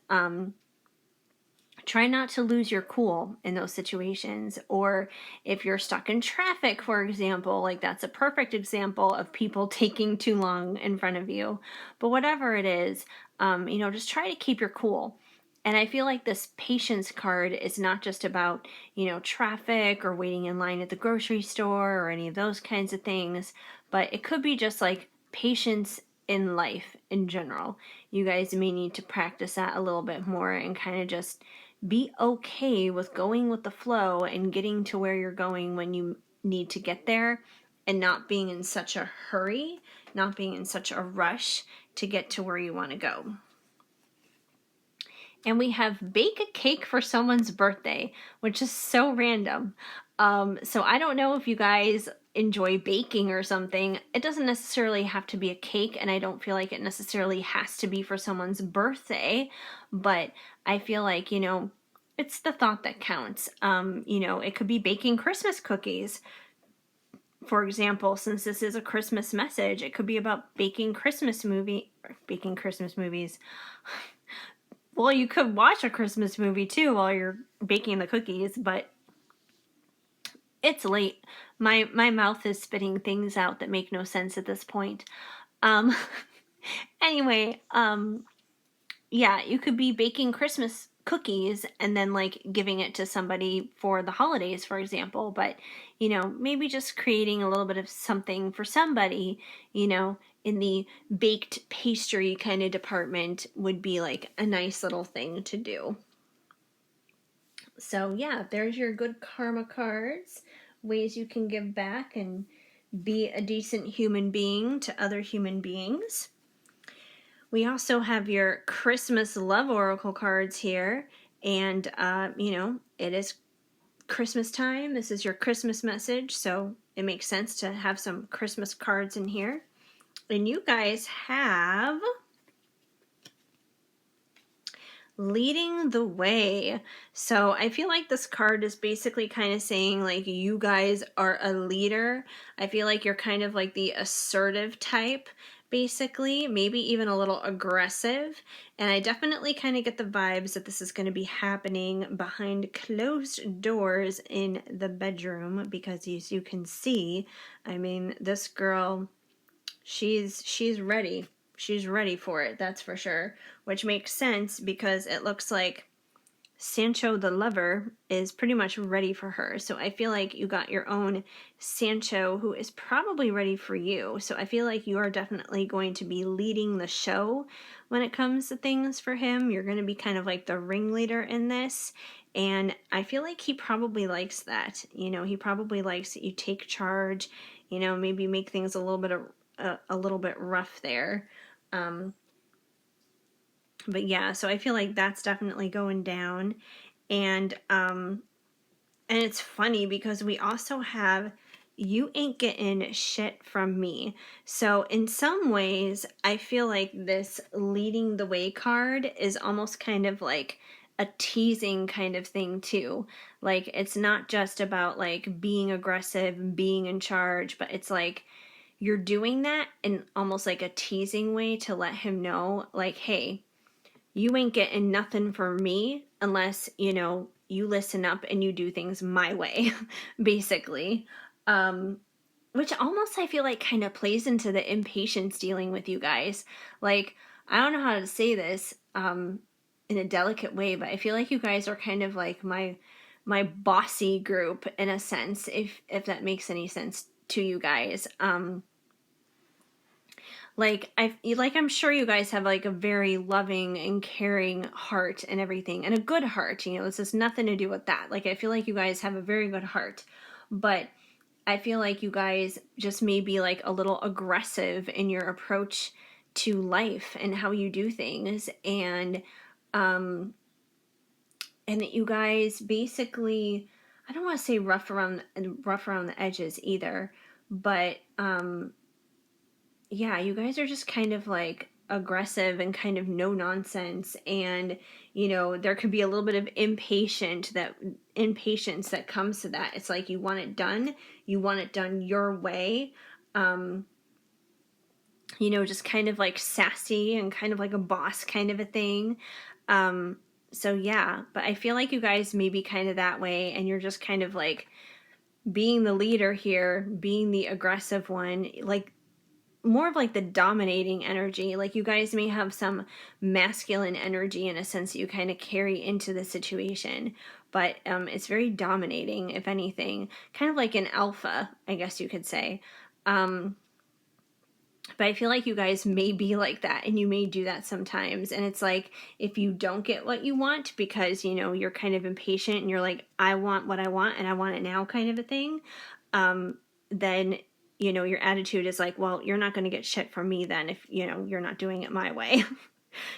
try not to lose your cool in those situations. Or if you're stuck in traffic, for example, like that's a perfect example of people taking too long in front of you. But whatever it is, just try to keep your cool. And I feel like this patience card is not just about, traffic or waiting in line at the grocery store or any of those kinds of things, but it could be just like patience in life in general. You guys may need to practice that a little bit more and kind of just be okay with going with the flow and getting to where you're going when you need to get there, and not being in such a hurry, not being in such a rush to get to where you want to go. And we have bake a cake for someone's birthday, which is so random. So I don't know if you guys enjoy baking or something. It doesn't necessarily have to be a cake, and I don't feel like it necessarily has to be for someone's birthday, but I feel like, it's the thought that counts. It could be baking Christmas cookies. For example, since this is a Christmas message, it could be about baking Christmas movies. Well, you could watch a Christmas movie too while you're baking the cookies, but it's late. My mouth is spitting things out that make no sense at this point. Um, anyway, yeah, you could be baking Christmas cookies and then like giving it to somebody for the holidays, for example. But, maybe just creating a little bit of something for somebody, in the baked pastry kind of department would be like a nice little thing to do. So yeah, there's your good karma cards, ways you can give back and be a decent human being to other human beings. We also have your Christmas love oracle cards here, and it is Christmas time. This is your Christmas message, so it makes sense to have some Christmas cards in here. And you guys have leading the way. So I feel like this card is basically kind of saying like you guys are a leader. I feel like you're kind of like the assertive type, basically, maybe even a little aggressive. And I definitely kind of get the vibes that this is going to be happening behind closed doors in the bedroom, because as you can see, I mean, this girl, she's ready. She's ready for it, that's for sure. Which makes sense because it looks like Sancho the lover is pretty much ready for her. So I feel like you got your own Sancho who is probably ready for you. So I feel like you are definitely going to be leading the show when it comes to things for him. You're going to be kind of like the ringleader in this. And I feel like he probably likes that. He probably likes that you take charge, maybe make things a little bit rough there. But yeah, so I feel like that's definitely going down. And it's funny because we also have you ain't getting shit from me. So in some ways, I feel like this leading the way card is almost kind of like a teasing kind of thing too. Like it's not just about like being aggressive, being in charge, but it's like you're doing that in almost like a teasing way to let him know like, hey, you ain't getting nothing from me unless, you listen up and you do things my way, basically. Which almost I feel like kind of plays into the impatience dealing with you guys. Like, I don't know how to say this in a delicate way, but I feel like you guys are kind of like my bossy group in a sense, if that makes any sense to you guys. I'm sure you guys have like a very loving and caring heart and everything, and a good heart. This has nothing to do with that. Like I feel like you guys have a very good heart, but I feel like you guys just may be like a little aggressive in your approach to life and how you do things, and that you guys basically, I don't want to say rough around the edges either, but yeah, you guys are just kind of like aggressive and kind of no nonsense, and there could be a little bit of impatience that comes to that. It's like you want it done your way. Just kind of like sassy and kind of like a boss kind of a thing. So yeah, but I feel like you guys may be kind of that way, and you're just kind of like being the leader here, being the aggressive one, like more of like the dominating energy. Like you guys may have some masculine energy in a sense that you kind of carry into the situation, but it's very dominating, if anything, kind of like an alpha, I guess you could say. But I feel like you guys may be like that, and you may do that sometimes. And it's like, if you don't get what you want because, you're kind of impatient and you're like, I want what I want and I want it now kind of a thing, then, your attitude is like, well, you're not going to get shit from me then if, you're not doing it my way.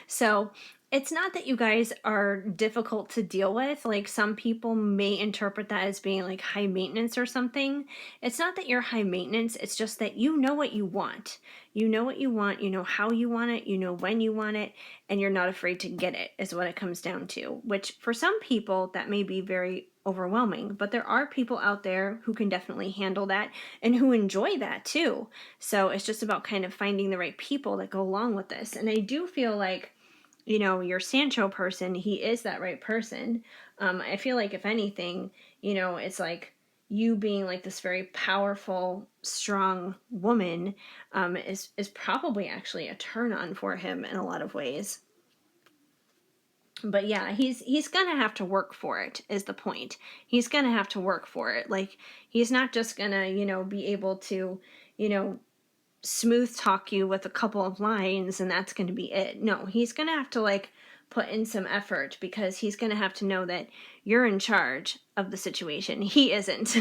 So it's not that you guys are difficult to deal with. Like some people may interpret that as being like high maintenance or something. It's not that you're high maintenance. It's just that you know what you want. You know what you want. You know how you want it. You know when you want it. And you're not afraid to get it, is what it comes down to. Which for some people, that may be very overwhelming. But there are people out there who can definitely handle that and who enjoy that too. So it's just about kind of finding the right people that go along with this. And I do feel like, your Sancho person, he is that right person. I feel like if anything, it's like you being like this very powerful, strong woman is probably actually a turn on for him in a lot of ways. But yeah, he's gonna have to work for it, is the point. He's gonna have to work for it. Like he's not just gonna, be able to, you know, smooth talk you with a couple of lines and that's going to be it. No, he's going to have to like put in some effort because he's going to have to know that you're in charge of the situation. He isn't,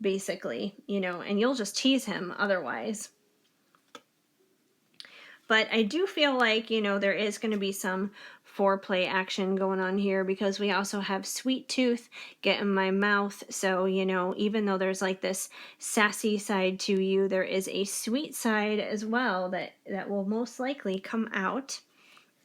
basically, and you'll just tease him otherwise. But I do feel like, there is going to be some foreplay action going on here because we also have sweet tooth get in my mouth. So, even though there's like this sassy side to you, there is a sweet side as well that will most likely come out.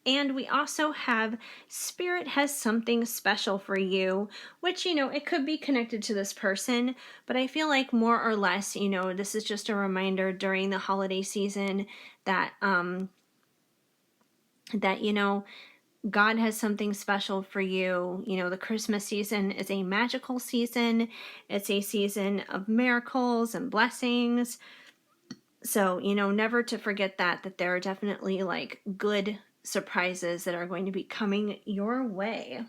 And we also have Spirit has something special for you, which, it could be connected to this person, but I feel like more or less, this is just a reminder during the holiday season that, God has something special for you. The Christmas season is a magical season. It's a season of miracles and blessings. So, never to forget that there are definitely like good surprises that are going to be coming your way.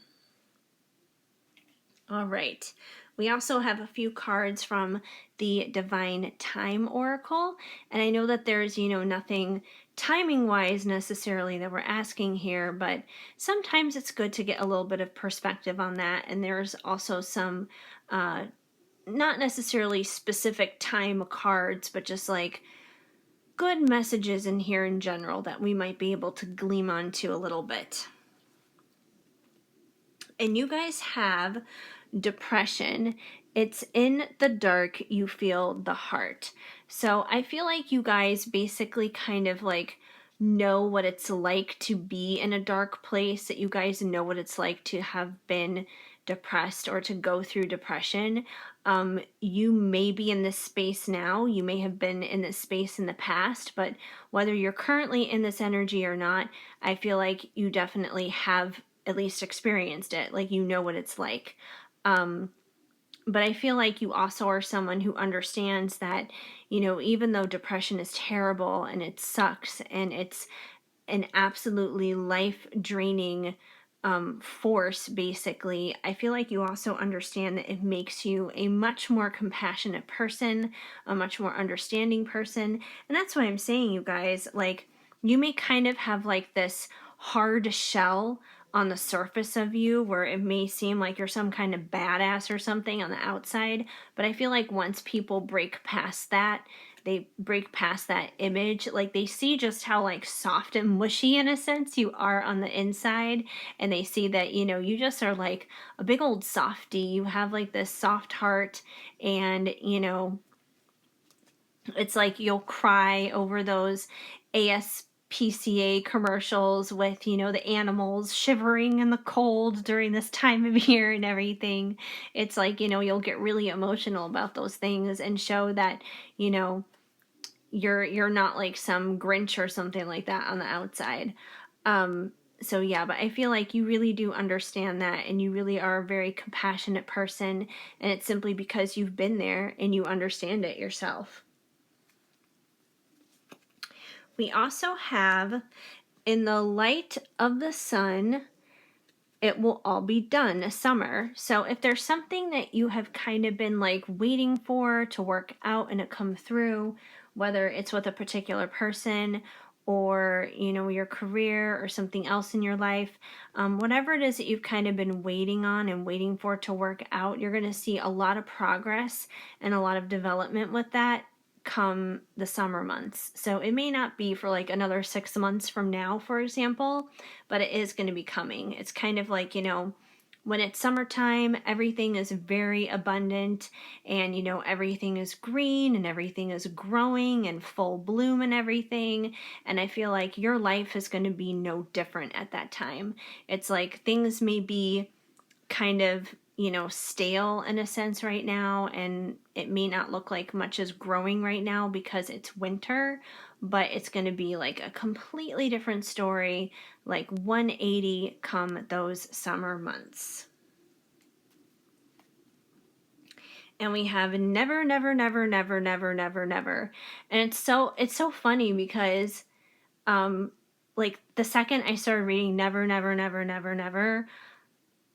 All right. We also have a few cards from the Divine Time Oracle. And I know that there's, nothing timing-wise necessarily that we're asking here, but sometimes it's good to get a little bit of perspective on that. And there's also some, not necessarily specific time cards, but just like good messages in here in general that we might be able to gleam onto a little bit. And you guys have depression. It's in the dark, you feel the heart. So I feel like you guys basically kind of like know what it's like to be in a dark place, that you guys know what it's like to have been depressed or to go through depression. You may be in this space now, you may have been in this space in the past, but whether you're currently in this energy or not, I feel like you definitely have at least experienced it, like you know what it's like. But I feel like you also are someone who understands that, even though depression is terrible and it sucks and it's an absolutely life draining force, basically, I feel like you also understand that it makes you a much more compassionate person, a much more understanding person. And that's why I'm saying, you guys, like, you may kind of have like this hard shell on the surface of you where it may seem like you're some kind of badass or something on the outside, but I feel like once people break past that, they break past that image, like they see just how like soft and mushy in a sense you are on the inside, and they see that you just are like a big old softy. You have like this soft heart, and it's like you'll cry over those ASPCA commercials with, the animals shivering in the cold during this time of year and everything. It's like, you'll get really emotional about those things and show that, you're not like some Grinch or something like that on the outside. So yeah, but I feel like you really do understand that, and you really are a very compassionate person, and it's simply because you've been there and you understand it yourself. We also have, in the light of the sun, it will all be done, summer. So if there's something that you have kind of been like waiting for to work out and it come through, whether it's with a particular person or, your career or something else in your life, whatever it is that you've kind of been waiting on and waiting for to work out, you're going to see a lot of progress and a lot of development with that come the summer months. So it may not be for like another 6 months from now, for example, but it is going to be coming. It's kind of like, when it's summertime, everything is very abundant, and, everything is green and everything is growing and full bloom and everything. And I feel like your life is going to be no different at that time. It's like things may be kind of, stale in a sense right now, and it may not look like much is growing right now because it's winter, but it's going to be like a completely different story, like 180 come those summer months. And we have never, never, never, never, never, never, never. And it's so funny because like the second I started reading never, never, never, never, never,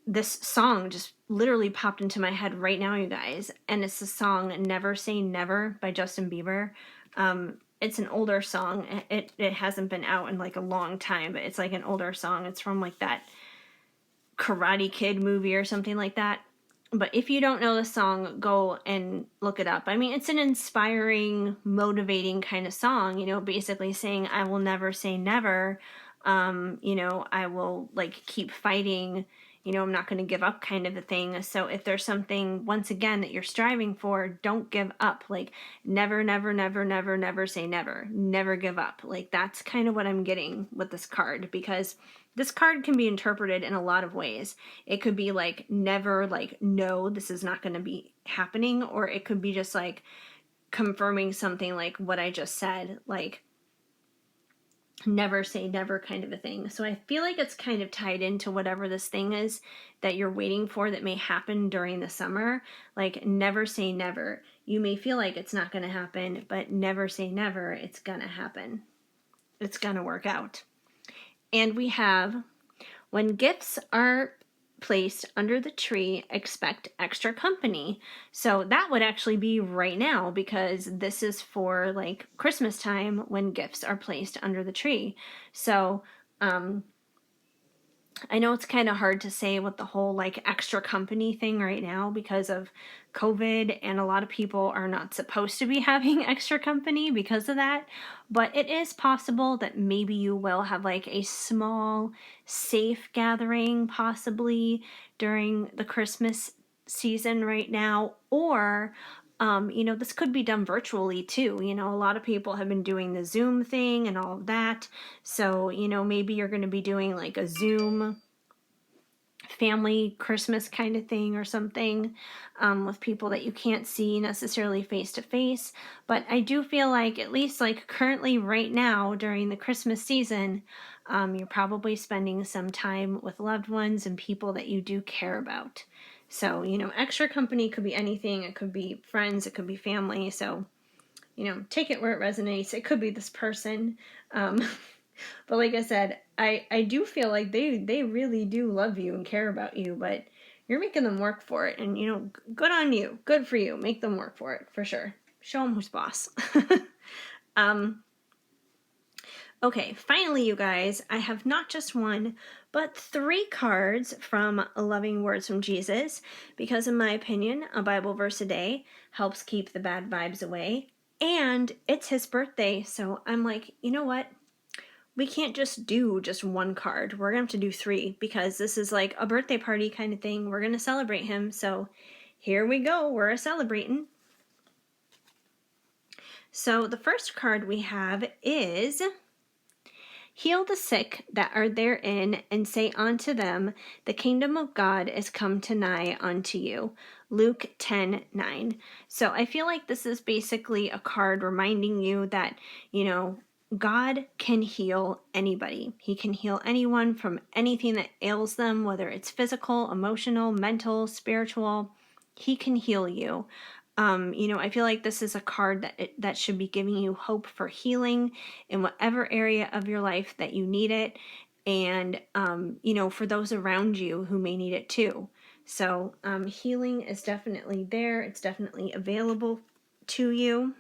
this song just literally popped into my head right now, you guys. And it's the song Never Say Never by Justin Bieber. it's an older song. It hasn't been out in like a long time, but it's like an older song. It's from like that Karate Kid movie or something like that. But if you don't know the song, go and look it up. I mean, it's an inspiring, motivating kind of song, you know, basically saying, I will never say never. You know, I will like keep fighting. You know, I'm not going to give up kind of a thing. So if there's something, once again, that you're striving for, don't give up. Like, never, never, never, never, never say never. Never give up. Like, that's kind of what I'm getting with this card, because this card can be interpreted in a lot of ways. It could be like, never, like, no, this is not going to be happening. Or it could be just like confirming something like what I just said, like, never say never kind of a thing. So I feel like it's kind of tied into whatever this thing is that you're waiting for that may happen during the summer. Like, never say never. You may feel like it's not going to happen, but never say never. It's going to happen. It's going to work out. And we have, when gifts are placed under the tree, expect extra company. So that would actually be right now, because this is for like Christmas time when gifts are placed under the tree. So I know it's kind of hard to say with the whole like extra company thing right now because of COVID, and a lot of people are not supposed to be having extra company because of that. But it is possible that maybe you will have like a small, safe gathering possibly during the Christmas season right now. Or, you know, this could be done virtually too. You know, a lot of people have been doing the Zoom thing and all of that. So, you know, maybe you're going to be doing like a Zoom family Christmas kind of thing or something, with people that you can't see necessarily face to face. But I do feel like, at least like currently right now during the Christmas season, you're probably spending some time with loved ones and people that you do care about. So, you know, extra company could be anything. It could be friends, it could be family. So, you know, take it where it resonates. It could be this person. But like I said, I do feel like they really do love you and care about you, but you're making them work for it. And, you know, good on you. Good for you. Make them work for it, for sure. Show them who's boss. Okay, finally, you guys, I have not just one, but 3 cards from Loving Words from Jesus, because in my opinion, a Bible verse a day helps keep the bad vibes away. And it's his birthday, so I'm like, you know what? We can't just do just one card. We're going to have to do 3, because this is like a birthday party kind of thing. We're going to celebrate him. So here we go. We're celebrating. So the first card we have is, heal the sick that are therein, and say unto them, the kingdom of God is come to nigh unto you. Luke 10:9. So I feel like this is basically a card reminding you that, you know, God can heal anybody. He can heal anyone from anything that ails them, whether it's physical, emotional, mental, spiritual. He can heal you. You know, I feel like this is a card that should be giving you hope for healing in whatever area of your life that you need it, and you know, for those around you who may need it too. So healing is definitely there. It's definitely available to you.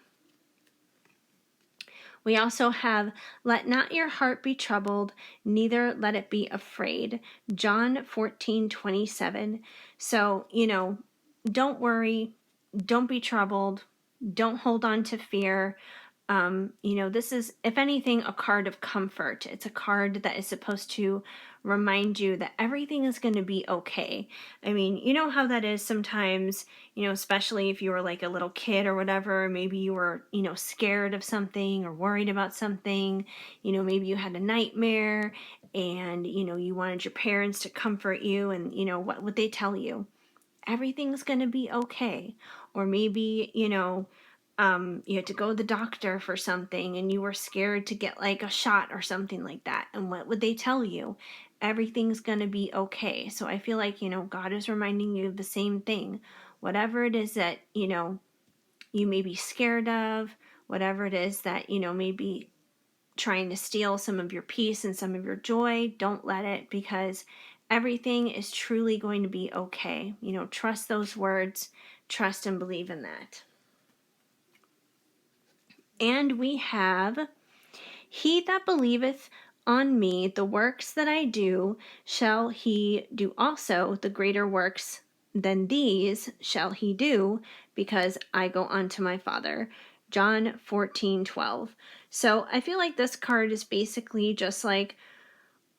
We also have, let not your heart be troubled, neither let it be afraid. John 14:27. So, you know, don't worry, don't be troubled, don't hold on to fear. You know, this is, if anything, a card of comfort. It's a card that is supposed to remind you that everything is going to be okay. I mean, you know how that is sometimes, you know, especially if you were like a little kid or whatever, maybe you were, you know, scared of something or worried about something, you know, maybe you had a nightmare and, you know, you wanted your parents to comfort you, and, you know, what would they tell you? Everything's going to be okay. Or maybe, you know, you had to go to the doctor for something and you were scared to get like a shot or something like that. And what would they tell you? Everything's going to be okay. So I feel like, you know, God is reminding you of the same thing. Whatever it is that, you know, you may be scared of, whatever it is that, you know, may be trying to steal some of your peace and some of your joy, don't let it, because everything is truly going to be okay. You know, trust those words, trust and believe in that. And we have, he that believeth on me, the works that I do, shall he do also. The greater works than these shall he do, because I go unto my Father. John 14:12. So I feel like this card is basically just like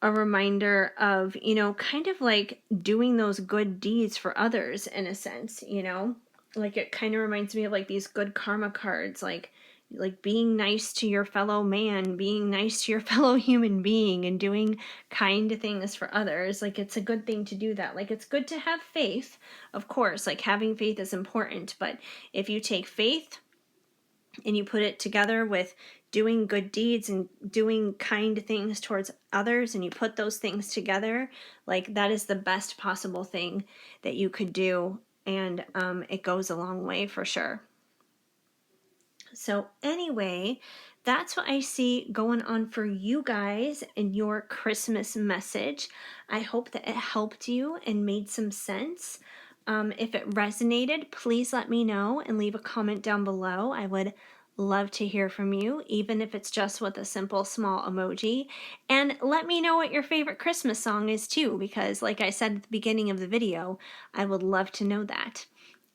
a reminder of, kind of like doing those good deeds for others in a sense, like it kind of reminds me of like these good karma cards, like being nice to your fellow man, being nice to your fellow human being, and doing kind things for others. Like it's a good thing to do that. Like it's good to have faith, of course, like having faith is important, but if you take faith and you put it together with doing good deeds and doing kind things towards others, and you put those things together, like that is the best possible thing that you could do, and it goes a long way for sure. So anyway, that's what I see going on for you guys in your Christmas message. I hope that it helped you and made some sense. If it resonated, please let me know and leave a comment down below. I would love to hear from you, even if it's just with a simple small emoji. And let me know what your favorite Christmas song is too, because like I said at the beginning of the video, I would love to know that.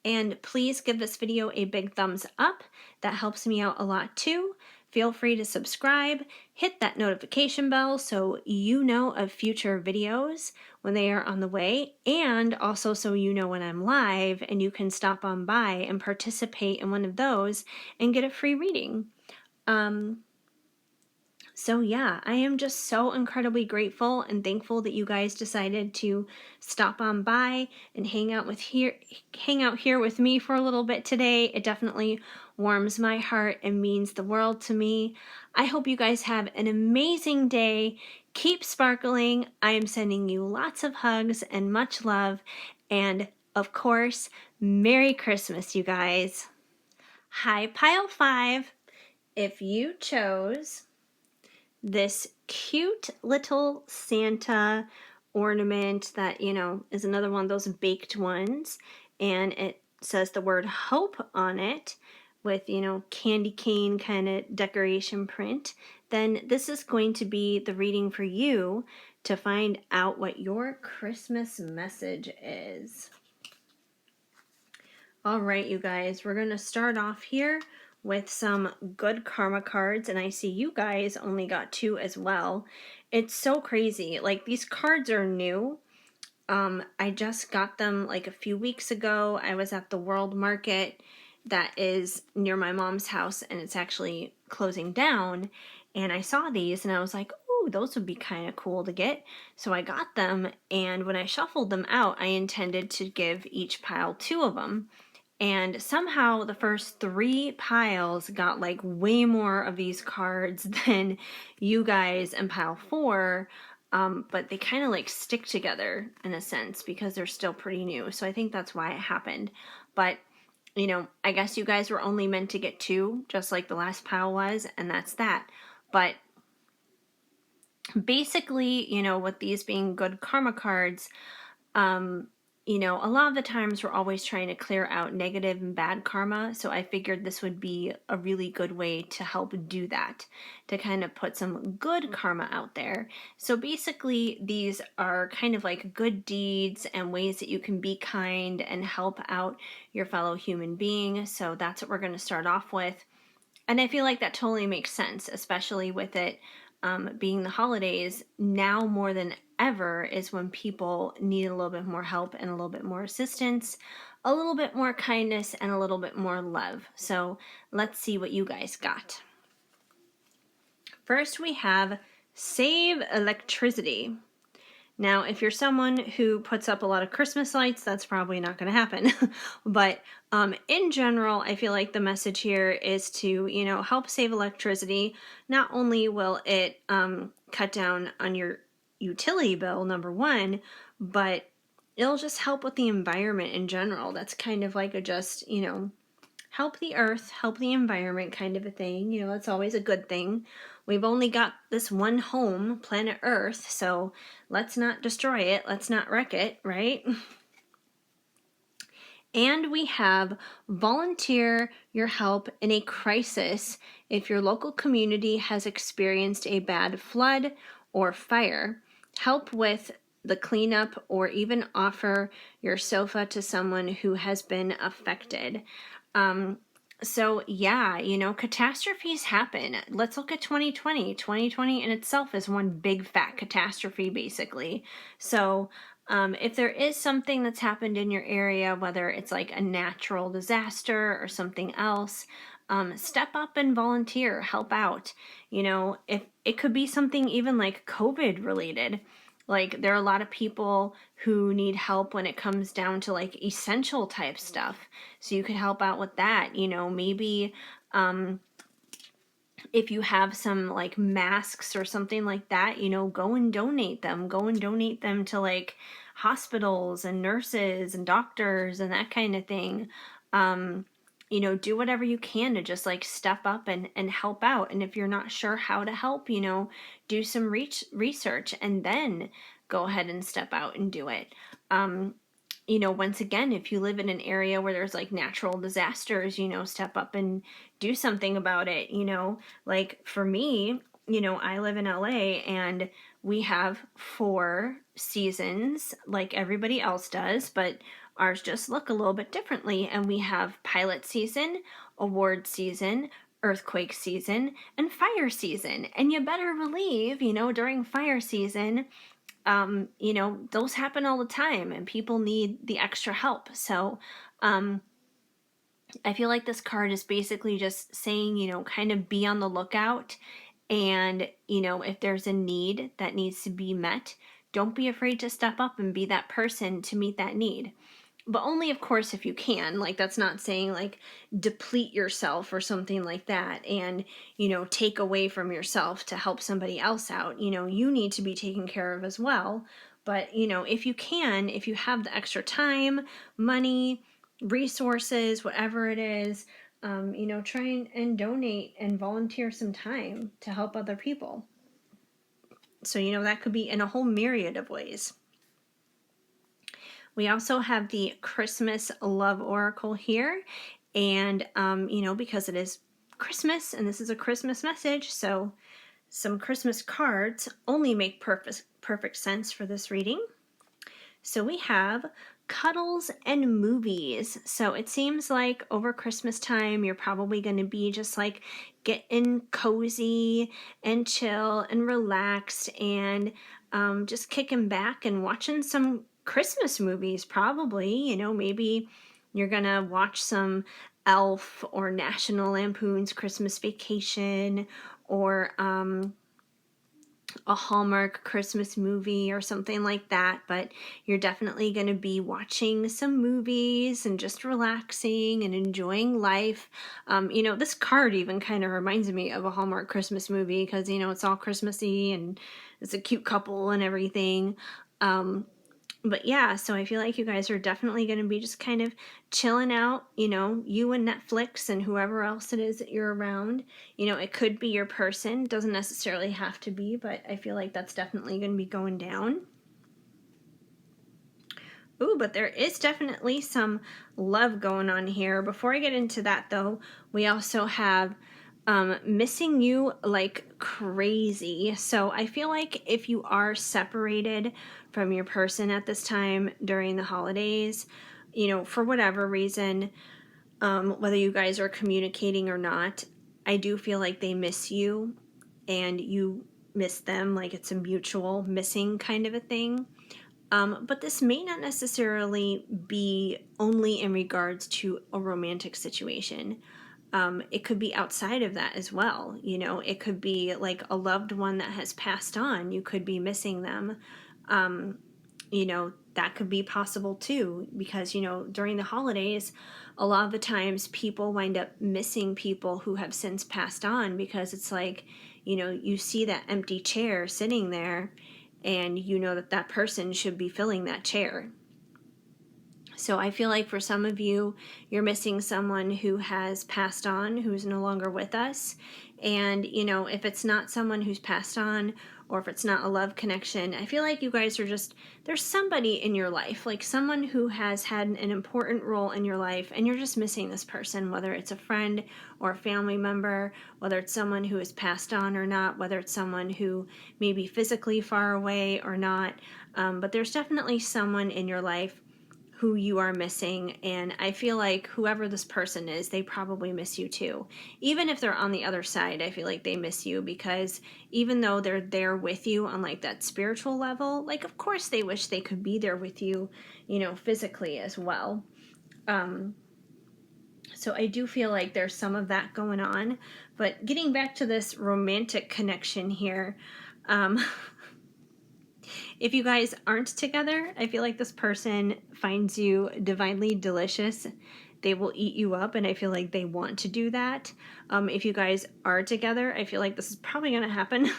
And please give this video a big thumbs up. That helps me out a lot too. Feel free to subscribe, hit that notification bell so you know of future videos when they are on the way, and also so you know when I'm live and you can stop on by and participate in one of those and get a free reading. So yeah, I am just so incredibly grateful and thankful that you guys decided to stop on by and hang out here with me for a little bit today. It definitely warms my heart and means the world to me. I hope you guys have an amazing day. Keep sparkling. I am sending you lots of hugs and much love, and of course, Merry Christmas, you guys. Hi, Pile 5. If you chose this cute little Santa ornament that, is another one of those baked ones, and it says the word hope on it with, candy cane kind of decoration print, then this is going to be the reading for you to find out what your Christmas message is. All right, you guys, we're going to start off here with some good karma cards, and I see you guys only got 2 as well. It's so crazy. Like, these cards are new. I just got them like a few weeks ago. I was at the World Market that is near my mom's house, and it's actually closing down, and I saw these and I was like, ooh, those would be kind of cool to get. So I got them, and when I shuffled them out, I intended to give each pile 2 of them. And somehow the first 3 piles got like way more of these cards than you guys in pile 4. But they kind of like stick together in a sense because they're still pretty new. So I think that's why it happened. But, I guess you guys were only meant to get 2, just like the last pile was, and that's that. But basically, with these being good karma cards, a lot of the times we're always trying to clear out negative and bad karma, so I figured this would be a really good way to help do that, to kind of put some good karma out there. So basically, these are kind of like good deeds and ways that you can be kind and help out your fellow human being, so that's what we're going to start off with. And I feel like that totally makes sense, especially with it being the holidays. Now more than ever is when people need a little bit more help and a little bit more assistance, a little bit more kindness, and a little bit more love. So let's see what you guys got. First, we have save electricity. Now, if you're someone who puts up a lot of Christmas lights, that's probably not going to happen. But in general, I feel like the message here is to, help save electricity. Not only will it cut down on your utility bill, number 1, but it'll just help with the environment in general. That's kind of like a just, help the earth, help the environment kind of a thing. That's always a good thing. We've only got this one home, planet Earth, so let's not destroy it. Let's not wreck it, right? And we have volunteer your help in a crisis if your local community has experienced a bad flood or fire. Help with the cleanup or even offer your sofa to someone who has been affected. So yeah, catastrophes happen. Let's look at 2020. 2020 in itself is one big fat catastrophe, basically. So if there is something that's happened in your area, whether it's like a natural disaster or something else, step up and volunteer, help out. If it could be something even like COVID related. Like there are a lot of people who need help when it comes down to like essential type stuff. So you could help out with that. Maybe if you have some like masks or something like that, go and donate them. Go and donate them to like hospitals and nurses and doctors and that kind of thing. Do whatever you can to just like step up and help out. And if you're not sure how to help, do some research and then go ahead and step out and do it. Once again, if you live in an area where there's like natural disasters, step up and do something about it. Like for me, I live in LA and we have 4 seasons like everybody else does, but ours just look a little bit differently. And we have pilot season, award season, earthquake season, and fire season. And you better believe, during fire season, those happen all the time and people need the extra help. So, I feel like this card is basically just saying, kind of be on the lookout. And, if there's a need that needs to be met, don't be afraid to step up and be that person to meet that need. But only, of course, if you can. Like, that's not saying, like, deplete yourself or something like that and, take away from yourself to help somebody else out. You need to be taken care of as well. But, if you can, if you have the extra time, money, resources, whatever it is, try and donate and volunteer some time to help other people. So, that could be in a whole myriad of ways. We also have the Christmas Love Oracle here. And, because it is Christmas and this is a Christmas message, so some Christmas cards only make perfect sense for this reading. So we have cuddles and movies. So it seems like over Christmas time, you're probably going to be just like getting cozy and chill and relaxed and just kicking back and watching some Christmas movies, probably. Maybe you're going to watch some Elf or National Lampoon's Christmas Vacation or a Hallmark Christmas movie or something like that, but you're definitely going to be watching some movies and just relaxing and enjoying life. This card even kind of reminds me of a Hallmark Christmas movie because, it's all Christmassy and it's a cute couple and everything. But yeah, so I feel like you guys are definitely going to be just kind of chilling out, you and Netflix and whoever else it is that you're around. It could be your person, doesn't necessarily have to be, but I feel like that's definitely going to be going down. Ooh, but there is definitely some love going on here. Before I get into that, though, we also have missing you like crazy. So I feel like if you are separated from your person at this time during the holidays, for whatever reason, whether you guys are communicating or not, I do feel like they miss you and you miss them. Like it's a mutual missing kind of a thing. But this may not necessarily be only in regards to a romantic situation. It could be outside of that as well. It could be like a loved one that has passed on. You could be missing them. That could be possible too, because, during the holidays, a lot of the times people wind up missing people who have since passed on because it's like, you see that empty chair sitting there and you know that person should be filling that chair. So I feel like for some of you, you're missing someone who has passed on, who's no longer with us. And, if it's not someone who's passed on or if it's not a love connection, I feel like you guys are just, there's somebody in your life, like someone who has had an important role in your life, and you're just missing this person, whether it's a friend or a family member, whether it's someone who has passed on or not, whether it's someone who may be physically far away or not. But there's definitely someone in your life who you are missing, and I feel like whoever this person is, they probably miss you too. Even if they're on the other side, I feel like they miss you, because even though they're there with you on like that spiritual level, like of course they wish they could be there with you, you know, physically as well. So I do feel like there's some of that going on. But getting back to this romantic connection here, um, if you guys aren't together, I feel like this person finds you divinely delicious. They will eat you up, and I feel like they want to do that. If you guys are together, I feel like this is probably going to happen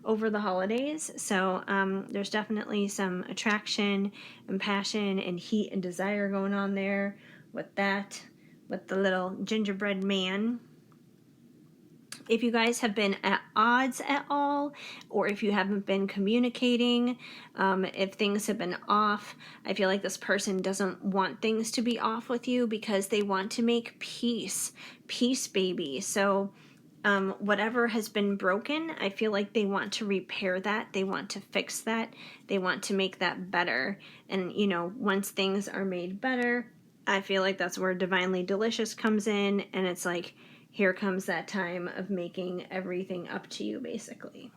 over the holidays. So there's definitely some attraction and passion and heat and desire going on there with that, with the little gingerbread man. If you guys have been at odds at all, or if you haven't been communicating, if things have been off, I feel like this person doesn't want things to be off with you because they want to make peace. Peace, baby. So whatever has been broken, I feel like they want to repair that. They want to fix that. They want to make that better. And, you know, once things are made better, I feel like that's where Divinely Delicious comes in, and it's like, here comes that time of making everything up to you, basically.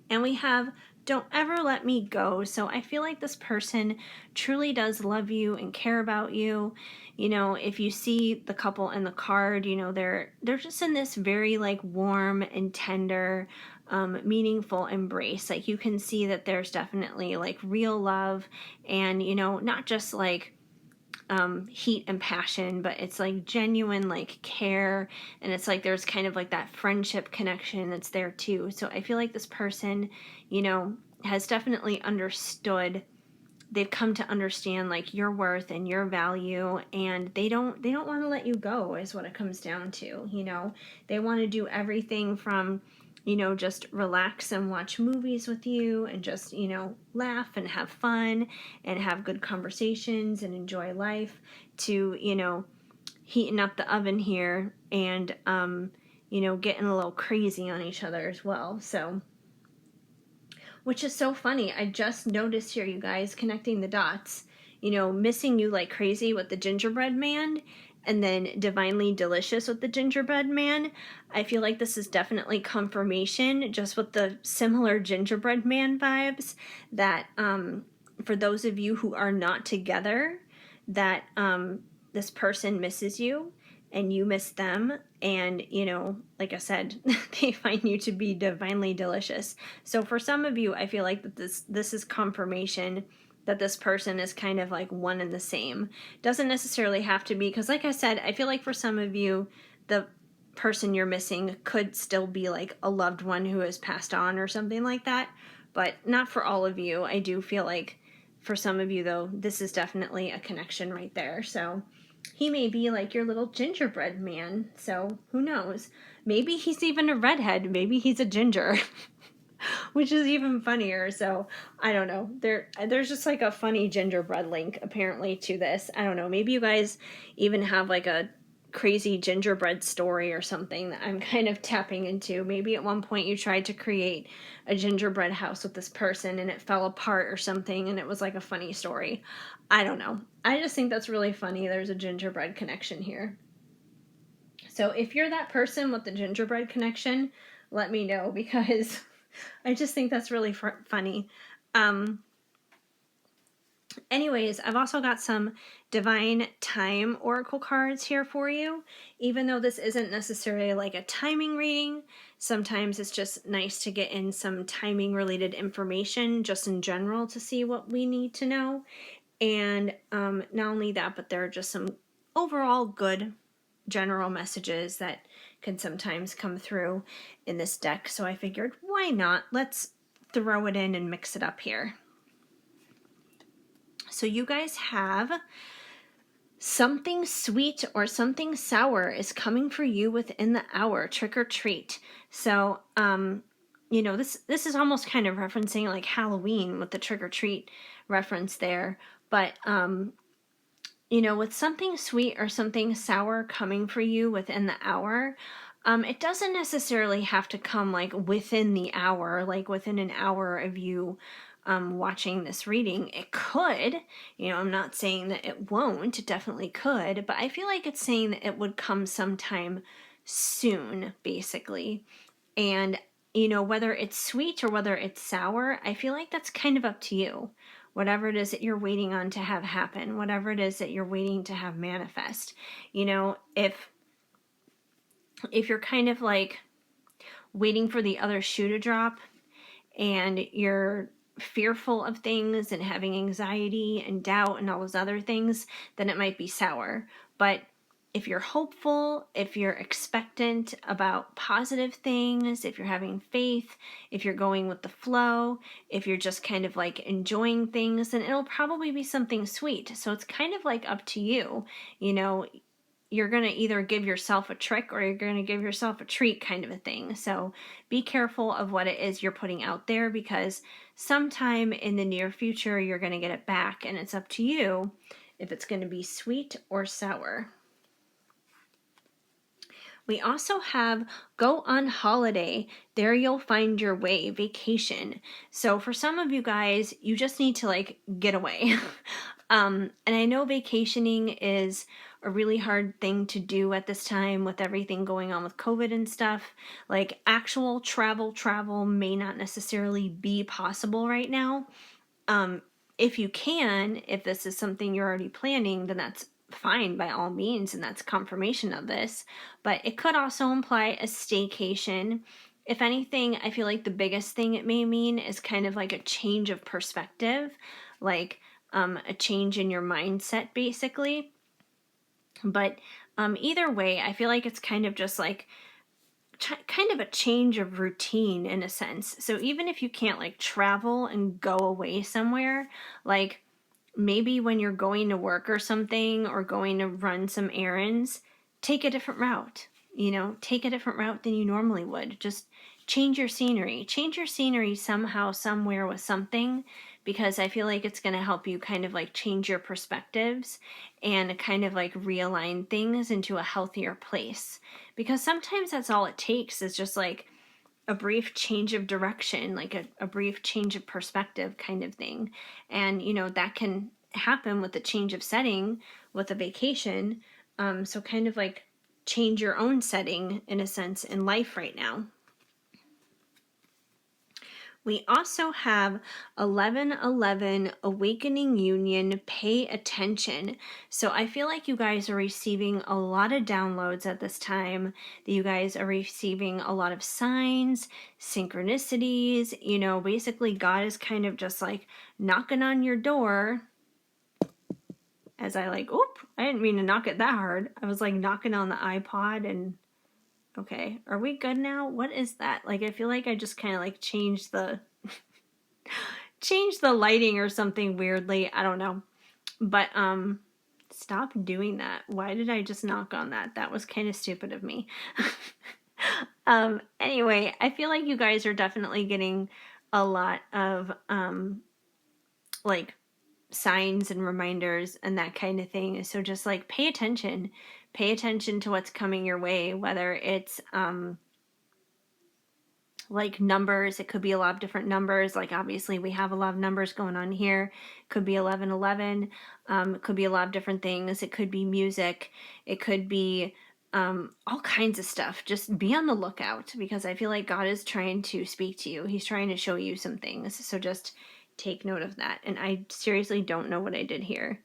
And we have Don't Ever Let Me Go. So I feel like this person truly does love you and care about you. You know, if you see the couple in the card, you know, they're just in this very like warm and tender, meaningful embrace. Like you can see that there's definitely like real love, and, you know, not just like heat and passion, but it's like genuine like care, and it's like there's kind of like that friendship connection that's there too. So I feel like this person, you know, has definitely understood, they've come to understand like your worth and your value, and they don't want to let you go, is what it comes down to. You know, they want to do everything from, you know, just relax and watch movies with you and just, you know, laugh and have fun and have good conversations and enjoy life, to, you know, heating up the oven here and you know, getting a little crazy on each other as well. So, which is so funny. I just noticed here, you guys, connecting the dots, you know, missing you like crazy with the gingerbread man, and then Divinely Delicious with the gingerbread man. I feel like this is definitely confirmation, just with the similar gingerbread man vibes, that for those of you who are not together, that this person misses you and you miss them, and, you know, like I said, they find you to be divinely delicious. So for some of you, I feel like that this is confirmation that this person is kind of like one and the same. Doesn't necessarily have to be, because like I said, I feel like for some of you, the person you're missing could still be like a loved one who has passed on or something like that, but not for all of you. I do feel like for some of you, though, this is definitely a connection right there. So he may be like your little gingerbread man, so who knows? Maybe he's even a redhead. Maybe he's a ginger, which is even funnier. So I don't know. There's just like a funny gingerbread link apparently to this. I don't know. Maybe you guys even have like a crazy gingerbread story or something that I'm kind of tapping into. Maybe at one point you tried to create a gingerbread house with this person and it fell apart or something, and it was like a funny story. I don't know. I just think that's really funny. There's a gingerbread connection here. So if you're that person with the gingerbread connection, let me know, because I just think that's really funny. Anyways, I've also got some divine time oracle cards here for you. Even though this isn't necessarily like a timing reading, sometimes it's just nice to get in some timing related information just in general to see what we need to know. And not only that, but there are just some overall good general messages that can sometimes come through in this deck. So I figured, why not? Let's throw it in and mix it up here. So you guys have something sweet or something sour is coming for you within the hour. Trick or treat. So this is almost kind of referencing like Halloween with the trick or treat reference there, but with something sweet or something sour coming for you within the hour, it doesn't necessarily have to come like within the hour, like within an hour of you watching this reading. It could, I'm not saying that it won't, it definitely could, but I feel like it's saying that it would come sometime soon, basically. And, whether it's sweet or whether it's sour, I feel like that's kind of up to you. Whatever it is that you're waiting on to have happen, whatever it is that you're waiting to have manifest. If you're kind of like waiting for the other shoe to drop and you're fearful of things and having anxiety and doubt and all those other things, then it might be sour. But if you're hopeful, if you're expectant about positive things, if you're having faith, if you're going with the flow, if you're just kind of like enjoying things, then it'll probably be something sweet. So it's kind of like up to you. You're going to either give yourself a trick or you're going to give yourself a treat, kind of a thing. So be careful of what it is you're putting out there, because sometime in the near future you're going to get it back, and it's up to you if it's going to be sweet or sour. We also have go on holiday. There you'll find your way, vacation. So for some of you guys, you just need to like get away. And I know vacationing is a really hard thing to do at this time with everything going on with COVID and stuff. Like actual travel may not necessarily be possible right now. If you can, if this is something you're already planning, then that's fine by all means, and that's confirmation of this. But it could also imply a staycation. If anything, I feel like the biggest thing it may mean is kind of like a change of perspective, like a change in your mindset, basically. But either way, I feel like it's kind of just like kind of a change of routine in a sense. So even if you can't like travel and go away somewhere, like maybe when you're going to work or something or going to run some errands, take a different route. Take a different route than you normally would. Just change your scenery. Change your scenery somehow, somewhere with something, because I feel like it's going to help you kind of like change your perspectives and kind of like realign things into a healthier place. Because sometimes that's all it takes, is just like a brief change of direction, like a brief change of perspective kind of thing. And, that can happen with a change of setting with a vacation. So kind of like change your own setting in a sense in life right now. We also have 1111 Awakening Union, Pay Attention. So I feel like you guys are receiving a lot of downloads at this time. That you guys are receiving a lot of signs, synchronicities. Basically God is kind of just like knocking on your door. As I I didn't mean to knock it that hard. I was like knocking on the iPod and... Okay, are we good now? What is that? Like, I feel like I just kind of like changed the lighting or something weirdly. I don't know. But stop doing that. Why did I just knock on that? That was kind of stupid of me. Anyway, I feel like you guys are definitely getting a lot of like signs and reminders and that kind of thing. So just like pay attention to what's coming your way, whether it's like numbers. It could be a lot of different numbers. Like obviously we have a lot of numbers going on here. It could be 1111. It could be a lot of different things. It could be music. It could be all kinds of stuff. Just be on the lookout, because I feel like God is trying to speak to you. He's trying to show you some things. So just take note of that. And I seriously don't know what I did here.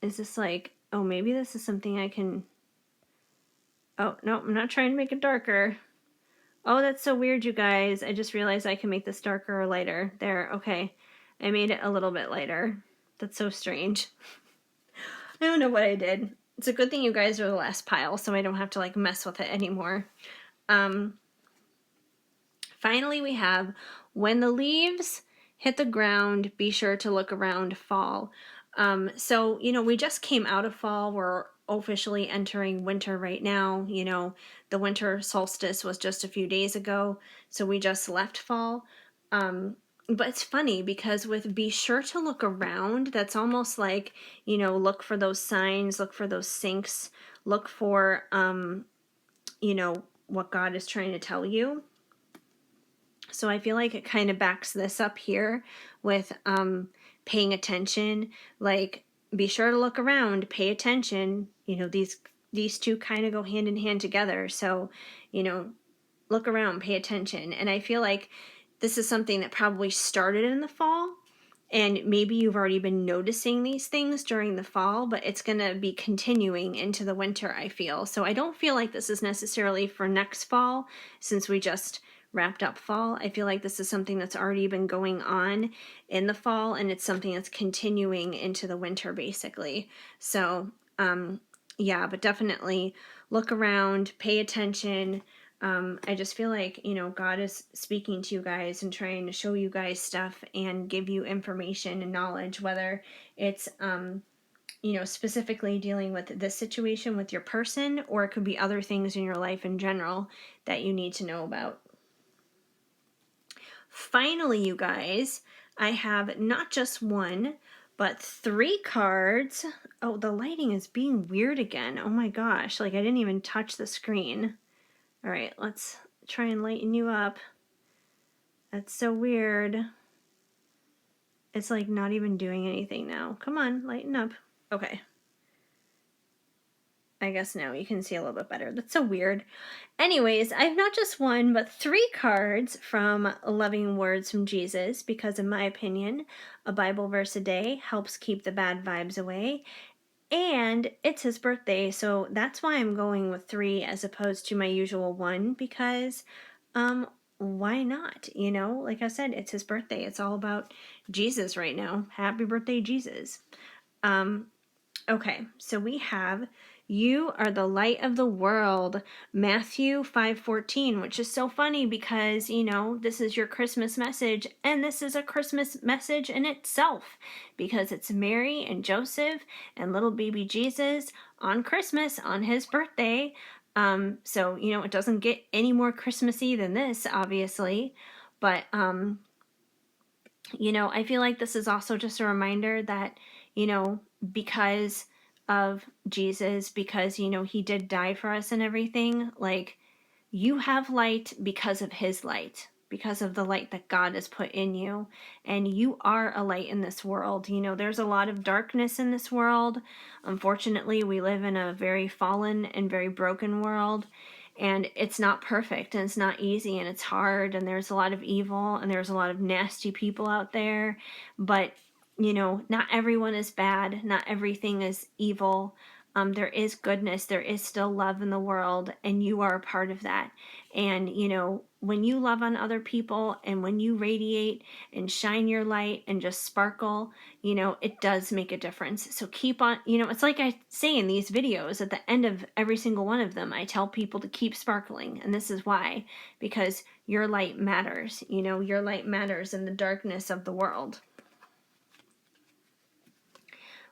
Is this like, oh, maybe this is something I can... Oh, no, I'm not trying to make it darker. Oh, that's so weird, you guys. I just realized I can make this darker or lighter. There, okay. I made it a little bit lighter. That's so strange. I don't know what I did. It's a good thing you guys are the last pile, so I don't have to like mess with it anymore. Finally, we have when the leaves hit the ground, be sure to look around, fall. So, we just came out of fall. We're officially entering winter right now. You know, the winter solstice was just a few days ago, so we just left fall. But it's funny because with be sure to look around, that's almost like, you know, look for those signs, look for those syncs, look for, you know, what God is trying to tell you. So I feel like it kind of backs this up here with paying attention. Like, be sure to look around, pay attention. You know, these two kind of go hand in hand together. So, you know, look around, pay attention. And I feel like this is something that probably started in the fall. And maybe you've already been noticing these things during the fall, but it's going to be continuing into the winter, I feel. So I don't feel like this is necessarily for next fall, since we just wrapped up fall. I feel like this is something that's already been going on in the fall, and it's something that's continuing into the winter, basically. So, yeah, but definitely look around, pay attention. I just feel like, you know, God is speaking to you guys and trying to show you guys stuff and give you information and knowledge, whether it's, you know, specifically dealing with this situation with your person, or it could be other things in your life in general that you need to know about. Finally, you guys, I have not just one, but 3 cards. Oh, the lighting is being weird again. Oh my gosh, like I didn't even touch the screen. All right, let's try and lighten you up. That's so weird. It's like not even doing anything now. Come on, lighten up. Okay. I guess now you can see a little bit better. That's so weird. Anyways, I have not just one, but 3 cards from Loving Words from Jesus, because in my opinion, a Bible verse a day helps keep the bad vibes away. And it's his birthday, so that's why I'm going with 3 as opposed to my usual 1, because why not? You know, like I said, it's his birthday. It's all about Jesus right now. Happy birthday, Jesus. Okay, so we have you are the light of the world, Matthew 5:14, which is so funny because, you know, this is your Christmas message, and this is a Christmas message in itself because it's Mary and Joseph and little baby Jesus on Christmas, on his birthday. So, you know, it doesn't get any more Christmassy than this, obviously, but you know, I feel like this is also just a reminder that, you know, because of Jesus, because, you know, he did die for us and everything, like, you have light because of his light, because of the light that God has put in you. And you are a light in this world. You know, there's a lot of darkness in this world. Unfortunately, we live in a very fallen and very broken world. And it's not perfect, and it's not easy, and it's hard, and there's a lot of evil, and there's a lot of nasty people out there. But, you know, not everyone is bad. Not everything is evil. There is goodness, there is still love in the world, and you are a part of that. And, you know, when you love on other people and when you radiate and shine your light and just sparkle, you know, it does make a difference. So keep on, you know, it's like I say in these videos, at the end of every single one of them, I tell people to keep sparkling. And this is why, because your light matters. You know, your light matters in the darkness of the world.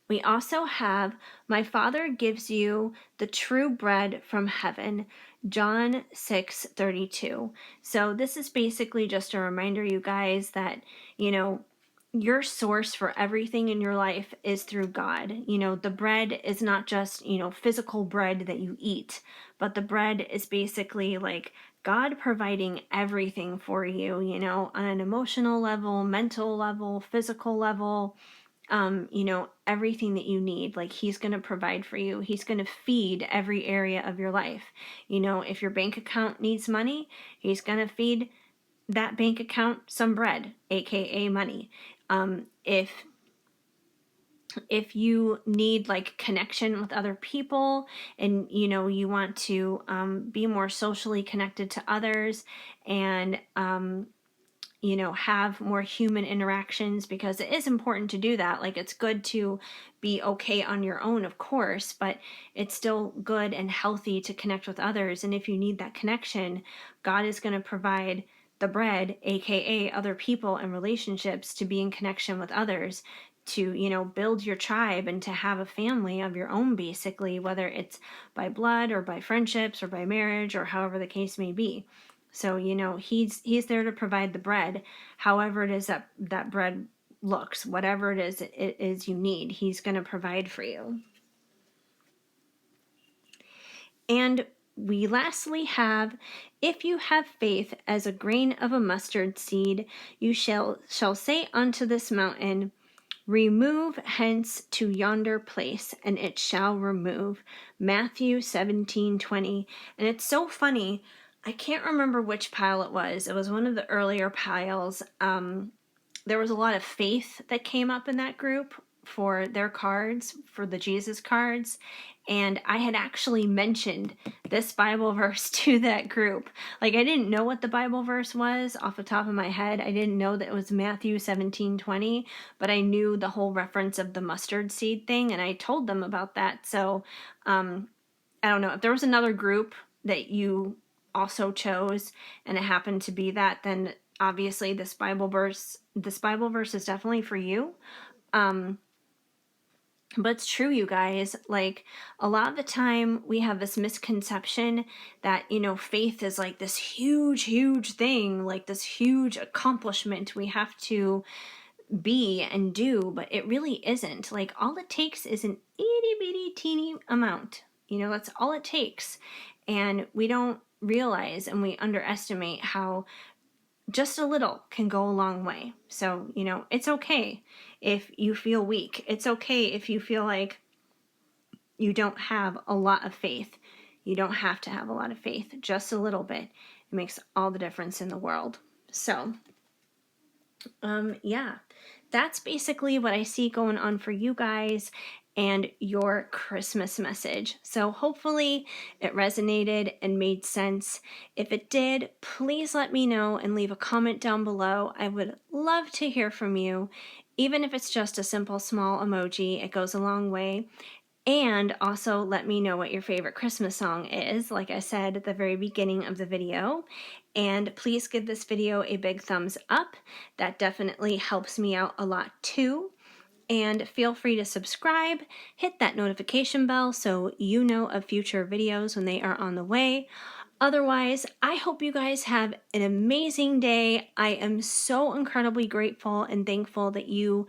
We also have, my Father gives you the true bread from heaven, John 6:32. So this is basically just a reminder, you guys, that, you know, your source for everything in your life is through God. You know, the bread is not just, you know, physical bread that you eat, but the bread is basically like God providing everything for you, you know, on an emotional level, mental level, physical level, you know, everything that you need. Like, he's going to provide for you. He's going to feed every area of your life. You know, if your bank account needs money, he's going to feed that bank account some bread, aka money. If you need like connection with other people, and you know, you want to be more socially connected to others, and you know, have more human interactions, because it is important to do that. Like, it's good to be okay on your own, of course, but it's still good and healthy to connect with others. And if you need that connection, God is going to provide the bread, aka other people and relationships, to be in connection with others, to, you know, build your tribe and to have a family of your own, basically, whether it's by blood or by friendships or by marriage or however the case may be. So, you know, he's there to provide the bread, however it is that that bread looks, whatever it is you need, he's going to provide for you. And we lastly have, if you have faith as a grain of a mustard seed, you shall say unto this mountain, remove hence to yonder place, and it shall remove. Matthew 17:20. And it's so funny. I can't remember which pile it was. It was one of the earlier piles. There was a lot of faith that came up in that group for their cards, for the Jesus cards. And I had actually mentioned this Bible verse to that group. Like, I didn't know what the Bible verse was off the top of my head. I didn't know that it was Matthew 17:20, but I knew the whole reference of the mustard seed thing, and I told them about that. So, I don't know. If there was another group that you also chose and it happened to be that, then obviously this Bible verse is definitely for you. But it's true, you guys. Like, a lot of the time we have this misconception that, you know, faith is like this huge, huge thing, like this huge accomplishment we have to be and do, but it really isn't. Like, all it takes is an itty bitty teeny amount. You know, that's all it takes. And we don't realize and we underestimate how just a little can go a long way. So, you know, it's okay if you feel weak. It's okay if you feel like you don't have a lot of faith. You don't have to have a lot of faith, just a little bit. It makes all the difference in the world. So, yeah, that's basically what I see going on for you guys and your Christmas message. So hopefully it resonated and made sense. If it did, please let me know and leave a comment down below. I would love to hear from you. Even if it's just a simple small emoji, it goes a long way. And also let me know what your favorite Christmas song is, like I said at the very beginning of the video. And please give this video a big thumbs up. That definitely helps me out a lot too. And feel free to subscribe, hit that notification bell so you know of future videos when they are on the way. Otherwise, I hope you guys have an amazing day. I am so incredibly grateful and thankful that you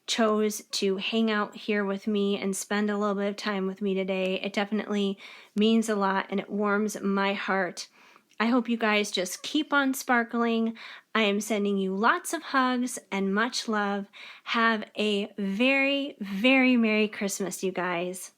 chose to hang out here with me and spend a little bit of time with me today. It definitely means a lot and it warms my heart. I hope you guys just keep on sparkling. I am sending you lots of hugs and much love. Have a very, very Merry Christmas, you guys.